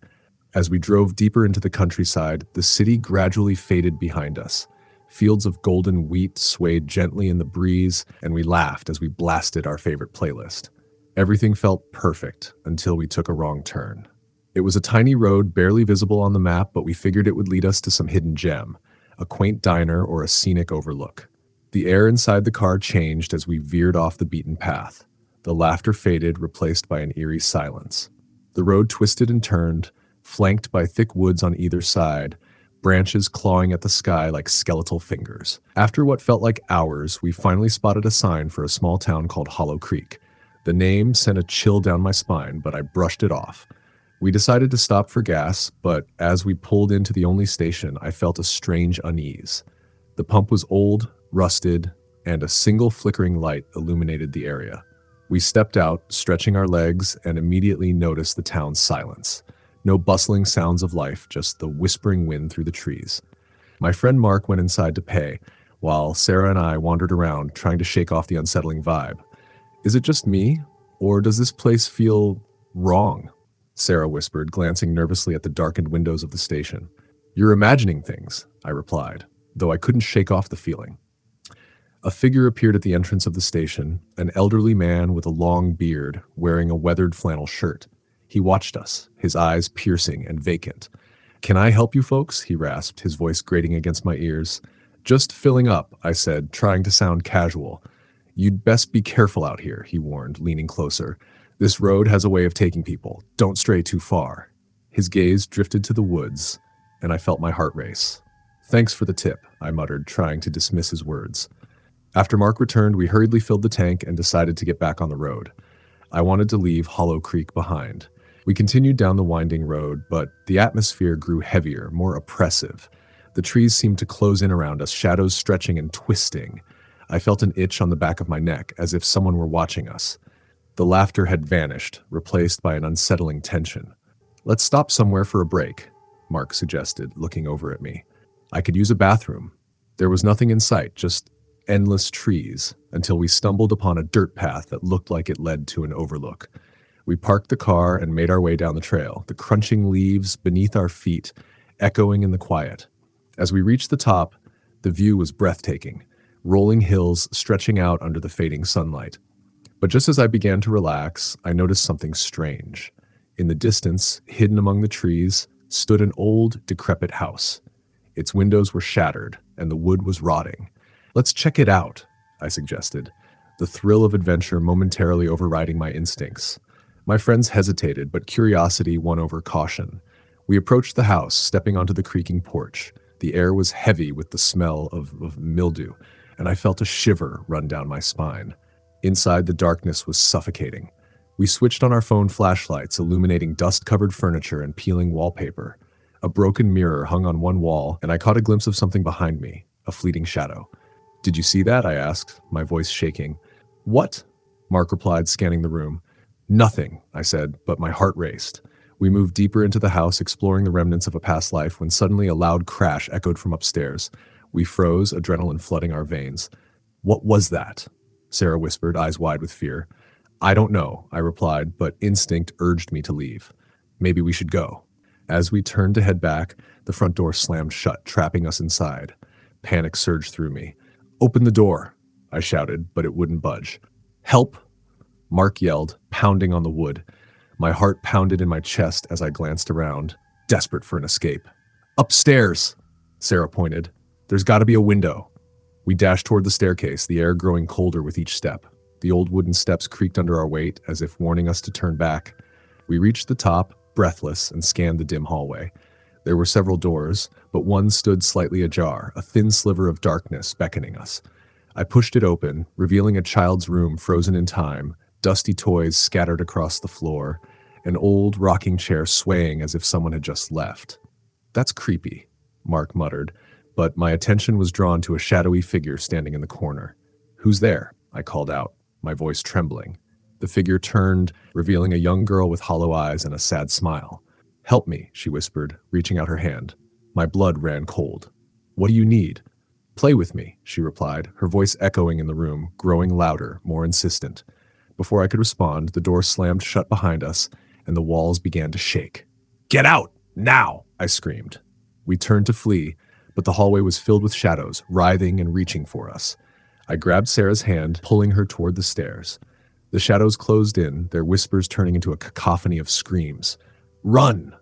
As we drove deeper into the countryside, the city gradually faded behind us. Fields of golden wheat swayed gently in the breeze, and we laughed as we blasted our favorite playlist. Everything felt perfect until we took a wrong turn. It was a tiny road barely visible on the map, but we figured it would lead us to some hidden gem, a quaint diner or a scenic overlook. The air inside the car changed as we veered off the beaten path. The laughter faded, replaced by an eerie silence. The road twisted and turned, flanked by thick woods on either side, branches clawing at the sky like skeletal fingers. After what felt like hours, we finally spotted a sign for a small town called Hollow Creek. The name sent a chill down my spine, but I brushed it off. We decided to stop for gas, but as we pulled into the only station, I felt a strange unease. The pump was old, rusted, and a single flickering light illuminated the area. We stepped out, stretching our legs, and immediately noticed the town's silence. No bustling sounds of life, just the whispering wind through the trees. My friend Mark went inside to pay, while Sarah and I wandered around, trying to shake off the unsettling vibe. Is it just me, or does this place feel wrong? Sarah whispered, glancing nervously at the darkened windows of the station. You're imagining things, I replied, though I couldn't shake off the feeling. A figure appeared at the entrance of the station, an elderly man with a long beard, wearing a weathered flannel shirt. He watched us, his eyes piercing and vacant. "Can I help you folks?" he rasped, his voice grating against my ears. "Just filling up," I said, trying to sound casual. "You'd best be careful out here," he warned, leaning closer. "This road has a way of taking people. Don't stray too far." His gaze drifted to the woods, and I felt my heart race. "Thanks for the tip," I muttered, trying to dismiss his words. After Mark returned, we hurriedly filled the tank and decided to get back on the road. I wanted to leave Hollow Creek behind. We continued down the winding road, but the atmosphere grew heavier, more oppressive. The trees seemed to close in around us, shadows stretching and twisting. I felt an itch on the back of my neck, as if someone were watching us. The laughter had vanished, replaced by an unsettling tension. "Let's stop somewhere for a break," Mark suggested, looking over at me. "I could use a bathroom." There was nothing in sight, just endless trees, until we stumbled upon a dirt path that looked like it led to an overlook. We parked the car and made our way down the trail, the crunching leaves beneath our feet echoing in the quiet. As we reached the top, the view was breathtaking, rolling hills stretching out under the fading sunlight. But just as I began to relax, I noticed something strange. In the distance, hidden among the trees, stood an old, decrepit house. Its windows were shattered, and the wood was rotting. "Let's check it out," I suggested, the thrill of adventure momentarily overriding my instincts. My friends hesitated, but curiosity won over caution. We approached the house, stepping onto the creaking porch. The air was heavy with the smell of mildew, and I felt a shiver run down my spine. Inside, the darkness was suffocating. We switched on our phone flashlights, illuminating dust-covered furniture and peeling wallpaper. A broken mirror hung on one wall, and I caught a glimpse of something behind me, a fleeting shadow. "Did you see that?" I asked, my voice shaking. "What?" Mark replied, scanning the room. "Nothing," I said, but my heart raced. We moved deeper into the house, exploring the remnants of a past life, when suddenly a loud crash echoed from upstairs. We froze, adrenaline flooding our veins. "What was that?" Sarah whispered, eyes wide with fear. "I don't know," I replied, but instinct urged me to leave. Maybe we should go. As we turned to head back, the front door slammed shut, trapping us inside. Panic surged through me. "Open the door," I shouted, but it wouldn't budge. "Help!" Mark yelled, pounding on the wood. My heart pounded in my chest as I glanced around, desperate for an escape. "Upstairs," Sarah pointed. "There's got to be a window." We dashed toward the staircase, the air growing colder with each step. The old wooden steps creaked under our weight, as if warning us to turn back. We reached the top, breathless, and scanned the dim hallway. There were several doors, but one stood slightly ajar, a thin sliver of darkness beckoning us. I pushed it open, revealing a child's room frozen in time, dusty toys scattered across the floor, an old rocking chair swaying as if someone had just left. "That's creepy," Mark muttered, but my attention was drawn to a shadowy figure standing in the corner. "Who's there?" I called out, my voice trembling. The figure turned, revealing a young girl with hollow eyes and a sad smile. "Help me," she whispered, reaching out her hand. My blood ran cold. "What do you need?" "Play with me," she replied, her voice echoing in the room, growing louder, more insistent. Before I could respond, the door slammed shut behind us, and the walls began to shake. "Get out! Now!" I screamed. We turned to flee, but the hallway was filled with shadows, writhing and reaching for us. I grabbed Sarah's hand, pulling her toward the stairs. The shadows closed in, their whispers turning into a cacophony of screams. "Run!"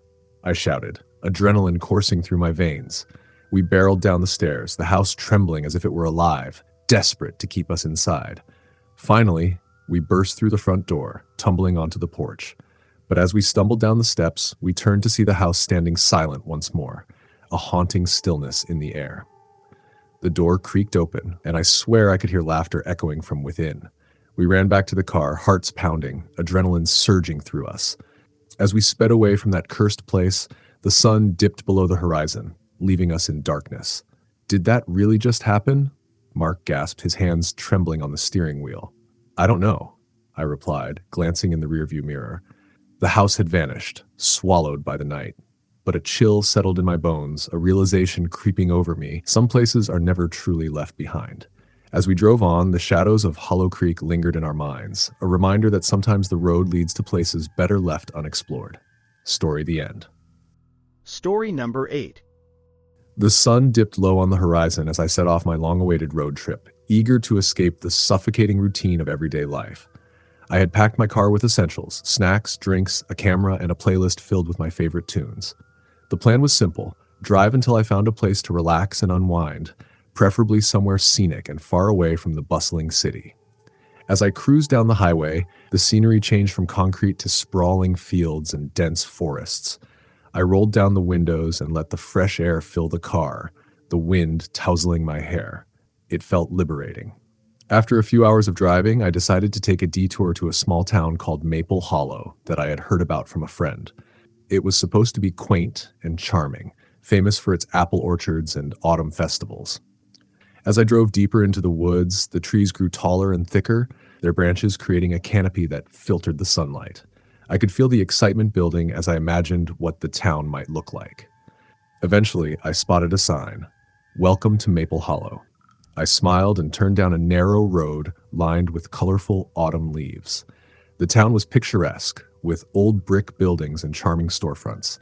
I shouted, adrenaline coursing through my veins. We barreled down the stairs, the house trembling as if it were alive, desperate to keep us inside. Finally, we burst through the front door, tumbling onto the porch. But as we stumbled down the steps, we turned to see the house standing silent once more, a haunting stillness in the air. The door creaked open, and I swear I could hear laughter echoing from within. We ran back to the car, hearts pounding, adrenaline surging through us. As we sped away from that cursed place, the sun dipped below the horizon, leaving us in darkness. "Did that really just happen?" Mark gasped, his hands trembling on the steering wheel. "I don't know," I replied, glancing in the rearview mirror. The house had vanished, swallowed by the night. But a chill settled in my bones, a realization creeping over me. Some places are never truly left behind. As we drove on, the shadows of Hollow Creek lingered in our minds, a reminder that sometimes the road leads to places better left unexplored. Story the end. Story number 8. The sun dipped low on the horizon as I set off my long-awaited road trip, eager to escape the suffocating routine of everyday life. I had packed my car with essentials, snacks, drinks, a camera, and a playlist filled with my favorite tunes. The plan was simple: drive until I found a place to relax and unwind, preferably somewhere scenic and far away from the bustling city. As I cruised down the highway, the scenery changed from concrete to sprawling fields and dense forests. I rolled down the windows and let the fresh air fill the car, the wind tousling my hair. It felt liberating. After a few hours of driving, I decided to take a detour to a small town called Maple Hollow that I had heard about from a friend. It was supposed to be quaint and charming, famous for its apple orchards and autumn festivals. As I drove deeper into the woods, the trees grew taller and thicker, their branches creating a canopy that filtered the sunlight. I could feel the excitement building as I imagined what the town might look like. Eventually, I spotted a sign, "Welcome to Maple Hollow." I smiled and turned down a narrow road lined with colorful autumn leaves. The town was picturesque, with old brick buildings and charming storefronts.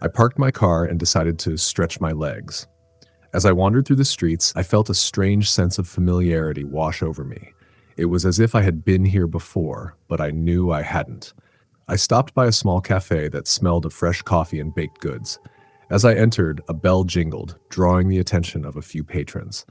I parked my car and decided to stretch my legs. As I wandered through the streets, I felt a strange sense of familiarity wash over me. It was as if I had been here before, but I knew I hadn't. I stopped by a small cafe that smelled of fresh coffee and baked goods. As I entered, a bell jingled, drawing the attention of a few patrons.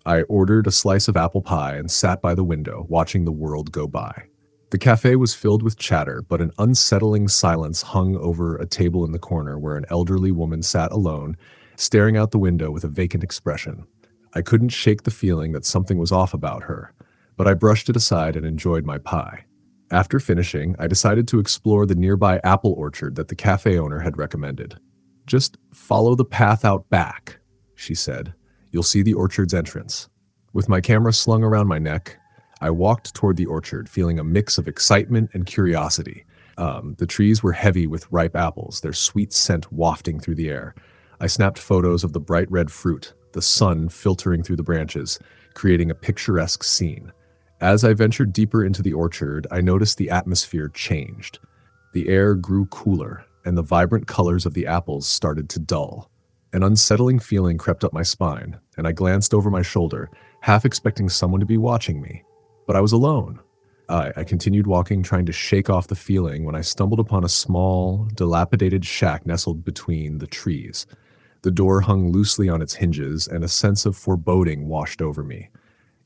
I ordered a slice of apple pie and sat by the window, watching the world go by. The cafe was filled with chatter, but an unsettling silence hung over a table in the corner where an elderly woman sat alone, staring out the window with a vacant expression. I couldn't shake the feeling that something was off about her, but I brushed it aside and enjoyed my pie. After finishing, I decided to explore the nearby apple orchard that the cafe owner had recommended. "Just follow the path out back," she said. "You'll see the orchard's entrance." With my camera slung around my neck, I walked toward the orchard, feeling a mix of excitement and curiosity. The trees were heavy with ripe apples, their sweet scent wafting through the air. I snapped photos of the bright red fruit, the sun filtering through the branches, creating a picturesque scene. As I ventured deeper into the orchard, I noticed the atmosphere changed. The air grew cooler, and the vibrant colors of the apples started to dull. An unsettling feeling crept up my spine, and I glanced over my shoulder, half expecting someone to be watching me. But I was alone. I continued walking, trying to shake off the feeling, when I stumbled upon a small, dilapidated shack nestled between the trees. The door hung loosely on its hinges, and a sense of foreboding washed over me.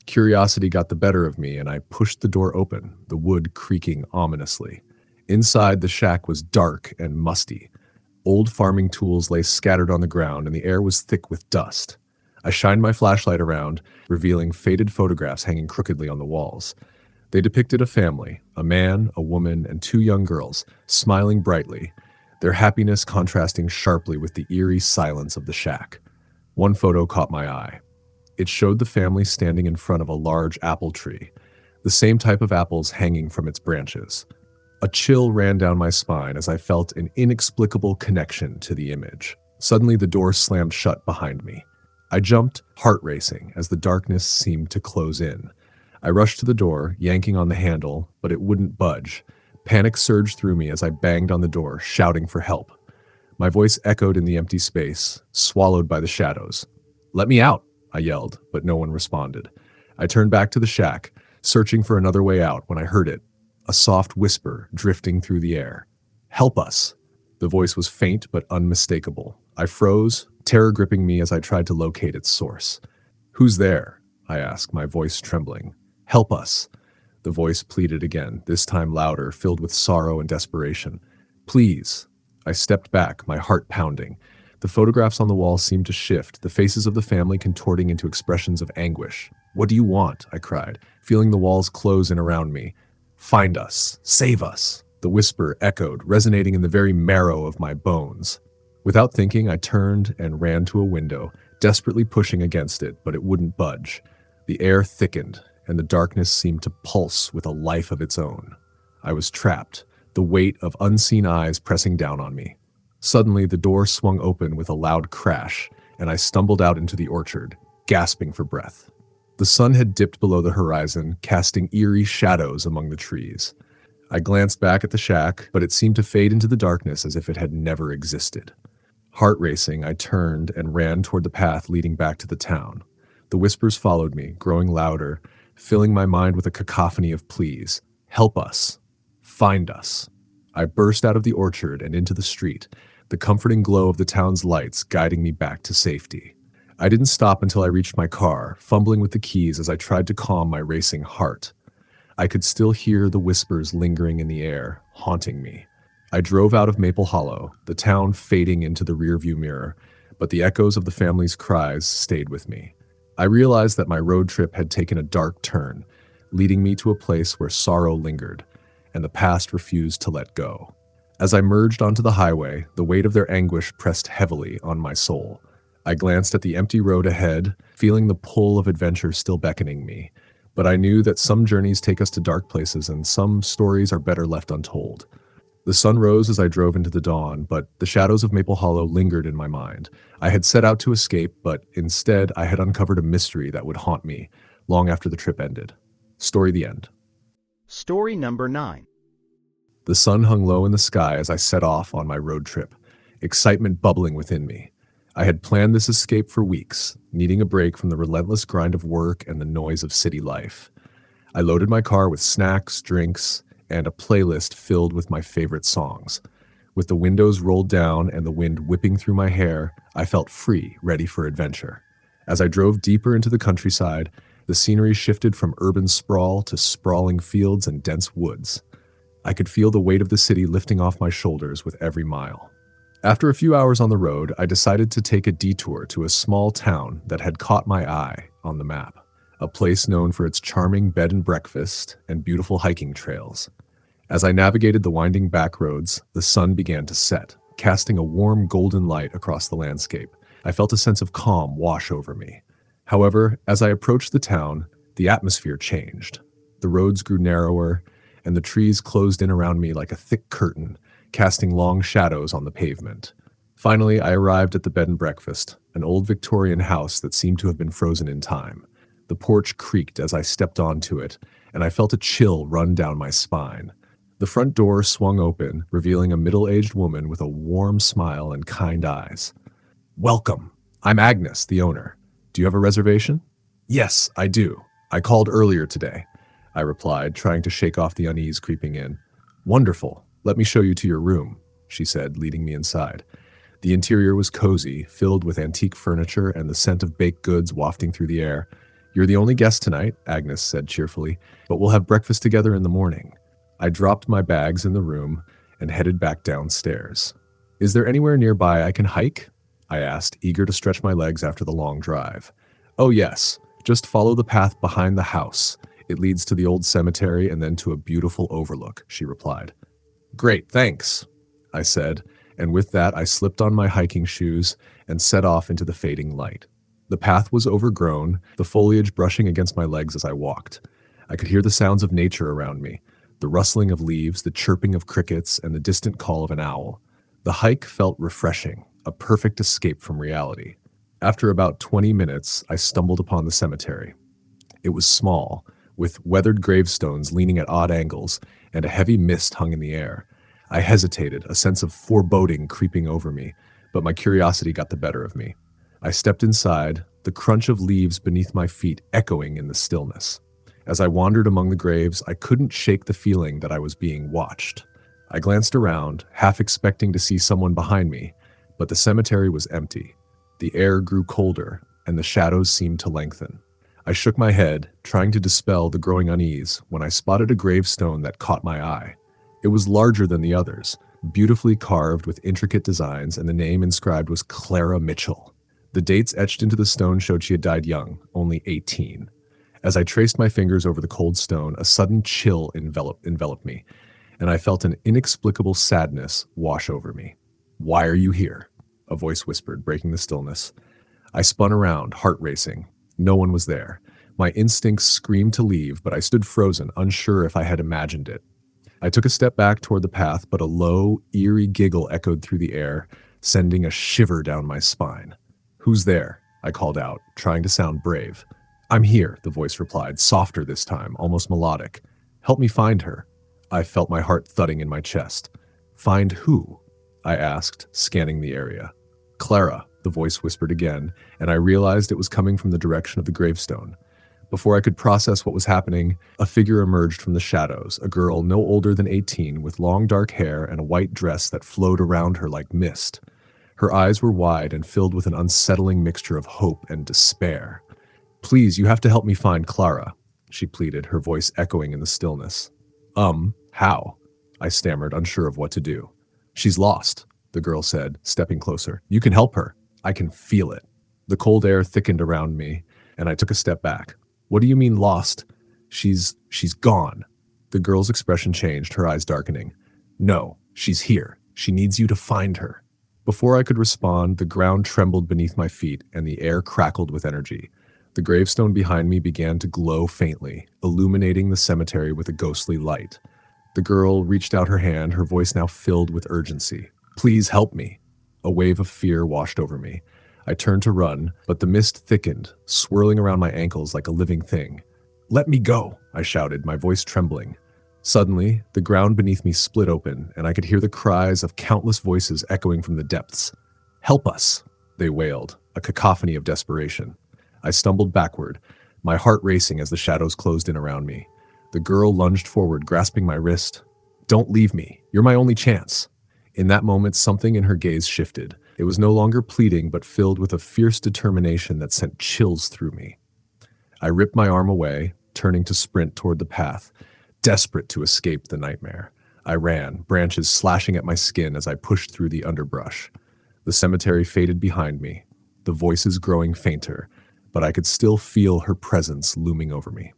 Curiosity got the better of me, and I pushed the door open, the wood creaking ominously. Inside, the shack was dark and musty. Old farming tools lay scattered on the ground, and the air was thick with dust. I shined my flashlight around, revealing faded photographs hanging crookedly on the walls. They depicted a family, a man, a woman, and 2 young girls, smiling brightly, their happiness contrasting sharply with the eerie silence of the shack. One photo caught my eye. It showed the family standing in front of a large apple tree, the same type of apples hanging from its branches. A chill ran down my spine as I felt an inexplicable connection to the image. Suddenly, the door slammed shut behind me. I jumped, heart racing, as the darkness seemed to close in. I rushed to the door, yanking on the handle, but it wouldn't budge. Panic surged through me as I banged on the door, shouting for help. My voice echoed in the empty space, swallowed by the shadows. "Let me out!" I yelled, but no one responded. I turned back to the shack, searching for another way out, when I heard it, a soft whisper drifting through the air. "Help us!" The voice was faint but unmistakable. I froze, terror gripping me as I tried to locate its source. "Who's there?" I asked, my voice trembling. "Help us!" The voice pleaded again, this time louder, filled with sorrow and desperation. "Please!" I stepped back, my heart pounding. The photographs on the wall seemed to shift, the faces of the family contorting into expressions of anguish. "What do you want?" I cried, feeling the walls close in around me. "Find us! Save us!" The whisper echoed, resonating in the very marrow of my bones. Without thinking, I turned and ran to a window, desperately pushing against it, but it wouldn't budge. The air thickened, and the darkness seemed to pulse with a life of its own. I was trapped, the weight of unseen eyes pressing down on me. Suddenly, the door swung open with a loud crash, and I stumbled out into the orchard, gasping for breath. The sun had dipped below the horizon, casting eerie shadows among the trees. I glanced back at the shack, but it seemed to fade into the darkness as if it had never existed. Heart racing, I turned and ran toward the path leading back to the town. The whispers followed me, growing louder, filling my mind with a cacophony of pleas. "Help us! Find us!" I burst out of the orchard and into the street, the comforting glow of the town's lights guiding me back to safety. I didn't stop until I reached my car, fumbling with the keys as I tried to calm my racing heart. I could still hear the whispers lingering in the air, haunting me. I drove out of Maple Hollow, the town fading into the rearview mirror, but the echoes of the family's cries stayed with me. I realized that my road trip had taken a dark turn, leading me to a place where sorrow lingered, and the past refused to let go. As I merged onto the highway, the weight of their anguish pressed heavily on my soul. I glanced at the empty road ahead, feeling the pull of adventure still beckoning me. But I knew that some journeys take us to dark places and some stories are better left untold. The sun rose as I drove into the dawn, but the shadows of Maple Hollow lingered in my mind. I had set out to escape, but instead I had uncovered a mystery that would haunt me long after the trip ended. Story the end. Story number 9. The sun hung low in the sky as I set off on my road trip, excitement bubbling within me. I had planned this escape for weeks, needing a break from the relentless grind of work and the noise of city life. I loaded my car with snacks, drinks, and a playlist filled with my favorite songs. With the windows rolled down and the wind whipping through my hair, I felt free, ready for adventure. As I drove deeper into the countryside, the scenery shifted from urban sprawl to sprawling fields and dense woods. I could feel the weight of the city lifting off my shoulders with every mile. After a few hours on the road, I decided to take a detour to a small town that had caught my eye on the map, a place known for its charming bed and breakfast and beautiful hiking trails. As I navigated the winding back roads, the sun began to set, casting a warm golden light across the landscape. I felt a sense of calm wash over me. However, as I approached the town, the atmosphere changed. The roads grew narrower, and the trees closed in around me like a thick curtain, casting long shadows on the pavement. Finally, I arrived at the bed and breakfast, an old Victorian house that seemed to have been frozen in time. The porch creaked as I stepped onto it, and I felt a chill run down my spine. The front door swung open, revealing a middle-aged woman with a warm smile and kind eyes. "Welcome. I'm Agnes, the owner. Do you have a reservation?" "Yes, I do. I called earlier today," I replied, trying to shake off the unease creeping in. "Wonderful. Let me show you to your room," she said, leading me inside. The interior was cozy, filled with antique furniture and the scent of baked goods wafting through the air. "You're the only guest tonight," Agnes said cheerfully, "but we'll have breakfast together in the morning." I dropped my bags in the room and headed back downstairs. "Is there anywhere nearby I can hike?" I asked, eager to stretch my legs after the long drive. "Oh yes, just follow the path behind the house. It leads to the old cemetery and then to a beautiful overlook," she replied. "Great, thanks," I said, and with that I slipped on my hiking shoes and set off into the fading light. The path was overgrown, the foliage brushing against my legs as I walked. I could hear the sounds of nature around me, the rustling of leaves, the chirping of crickets, and the distant call of an owl. The hike felt refreshing, a perfect escape from reality. After about 20 minutes, I stumbled upon the cemetery. It was small, with weathered gravestones leaning at odd angles, and a heavy mist hung in the air. I hesitated, a sense of foreboding creeping over me, but my curiosity got the better of me. I stepped inside, the crunch of leaves beneath my feet echoing in the stillness. As I wandered among the graves, I couldn't shake the feeling that I was being watched. I glanced around, half expecting to see someone behind me, but the cemetery was empty. The air grew colder, and the shadows seemed to lengthen. I shook my head, trying to dispel the growing unease, when I spotted a gravestone that caught my eye. It was larger than the others, beautifully carved with intricate designs, and the name inscribed was Clara Mitchell. The dates etched into the stone showed she had died young, only 18. As I traced my fingers over the cold stone, a sudden chill enveloped me, and I felt an inexplicable sadness wash over me. "Why are you here?" a voice whispered, breaking the stillness. I spun around, heart racing. No one was there. My instincts screamed to leave, but I stood frozen, unsure if I had imagined it. I took a step back toward the path, but a low, eerie giggle echoed through the air, sending a shiver down my spine. "Who's there?" I called out, trying to sound brave. "I'm here," the voice replied, softer this time, almost melodic. "Help me find her." I felt my heart thudding in my chest. "Find who?" I asked, scanning the area. "Clara," the voice whispered again, and I realized it was coming from the direction of the gravestone. Before I could process what was happening, a figure emerged from the shadows, a girl no older than 18, with long dark hair and a white dress that flowed around her like mist. Her eyes were wide and filled with an unsettling mixture of hope and despair. "Please, you have to help me find Clara," she pleaded, her voice echoing in the stillness. How?" I stammered, unsure of what to do. "She's lost," the girl said, stepping closer. "You can help her. I can feel it." The cold air thickened around me, and I took a step back. "What do you mean lost?" She's gone." The girl's expression changed, her eyes darkening. "No, she's here. She needs you to find her." Before I could respond, the ground trembled beneath my feet, and the air crackled with energy. The gravestone behind me began to glow faintly, illuminating the cemetery with a ghostly light. The girl reached out her hand, her voice now filled with urgency. "Please help me." A wave of fear washed over me. I turned to run, but the mist thickened, swirling around my ankles like a living thing. "Let me go," I shouted, my voice trembling. Suddenly, the ground beneath me split open, and I could hear the cries of countless voices echoing from the depths. "Help us," they wailed, a cacophony of desperation. I stumbled backward, my heart racing as the shadows closed in around me. The girl lunged forward, grasping my wrist. "Don't leave me. You're my only chance." In that moment, something in her gaze shifted. It was no longer pleading, but filled with a fierce determination that sent chills through me. I ripped my arm away, turning to sprint toward the path, desperate to escape the nightmare. I ran, branches slashing at my skin as I pushed through the underbrush. The cemetery faded behind me, the voices growing fainter, but I could still feel her presence looming over me.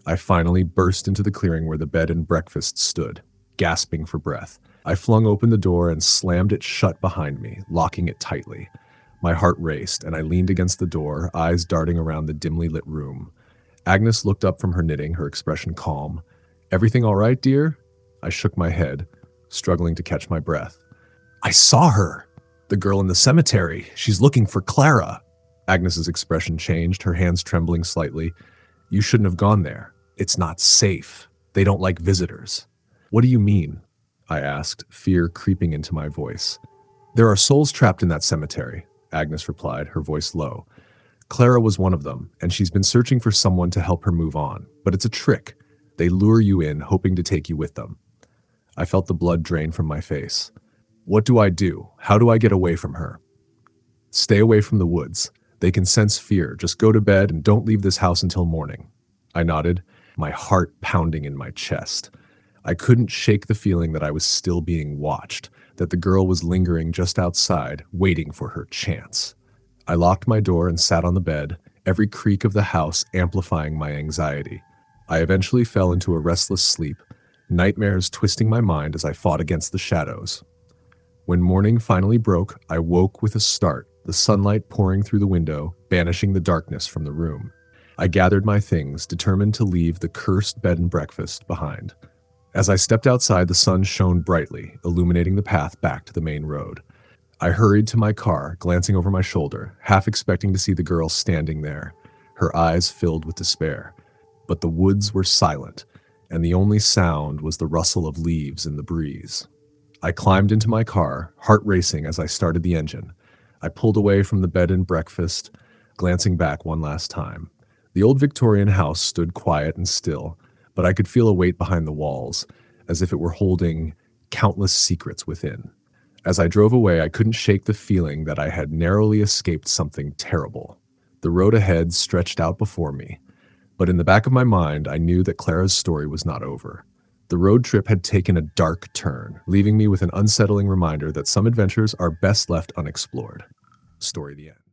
I finally burst into the clearing where the bed and breakfast stood, gasping for breath. I flung open the door and slammed it shut behind me, locking it tightly. My heart raced, and I leaned against the door, eyes darting around the dimly lit room. Agnes looked up from her knitting, her expression calm. "Everything all right, dear?" I shook my head, struggling to catch my breath. "I saw her! The girl in the cemetery. She's looking for Clara." Agnes's expression changed, her hands trembling slightly. "You shouldn't have gone there. It's not safe. They don't like visitors." What do you mean? I asked, fear creeping into my voice. There are souls trapped in that cemetery, Agnes replied, her voice low. Clara was one of them, and she's been searching for someone to help her move on. But it's a trick. They lure you in, hoping to take you with them. I felt the blood drain from my face. What do I do? How do I get away from her? Stay away from the woods. They can sense fear. Just go to bed and don't leave this house until morning. I nodded, my heart pounding in my chest. I couldn't shake the feeling that I was still being watched, that the girl was lingering just outside, waiting for her chance. I locked my door and sat on the bed, every creak of the house amplifying my anxiety. I eventually fell into a restless sleep, nightmares twisting my mind as I fought against the shadows. When morning finally broke, I woke with a start, the sunlight pouring through the window, banishing the darkness from the room. I gathered my things, determined to leave the cursed bed and breakfast behind. As I stepped outside, the sun shone brightly, illuminating the path back to the main road. I hurried to my car, glancing over my shoulder, half expecting to see the girl standing there, her eyes filled with despair. But the woods were silent, and the only sound was the rustle of leaves in the breeze. I climbed into my car, heart racing as I started the engine. I pulled away from the bed and breakfast, glancing back one last time. The old Victorian house stood quiet and still, but I could feel a weight behind the walls, as if it were holding countless secrets within. As I drove away, I couldn't shake the feeling that I had narrowly escaped something terrible. The road ahead stretched out before me, but in the back of my mind, I knew that Clara's story was not over. The road trip had taken a dark turn, leaving me with an unsettling reminder that some adventures are best left unexplored. Story the end.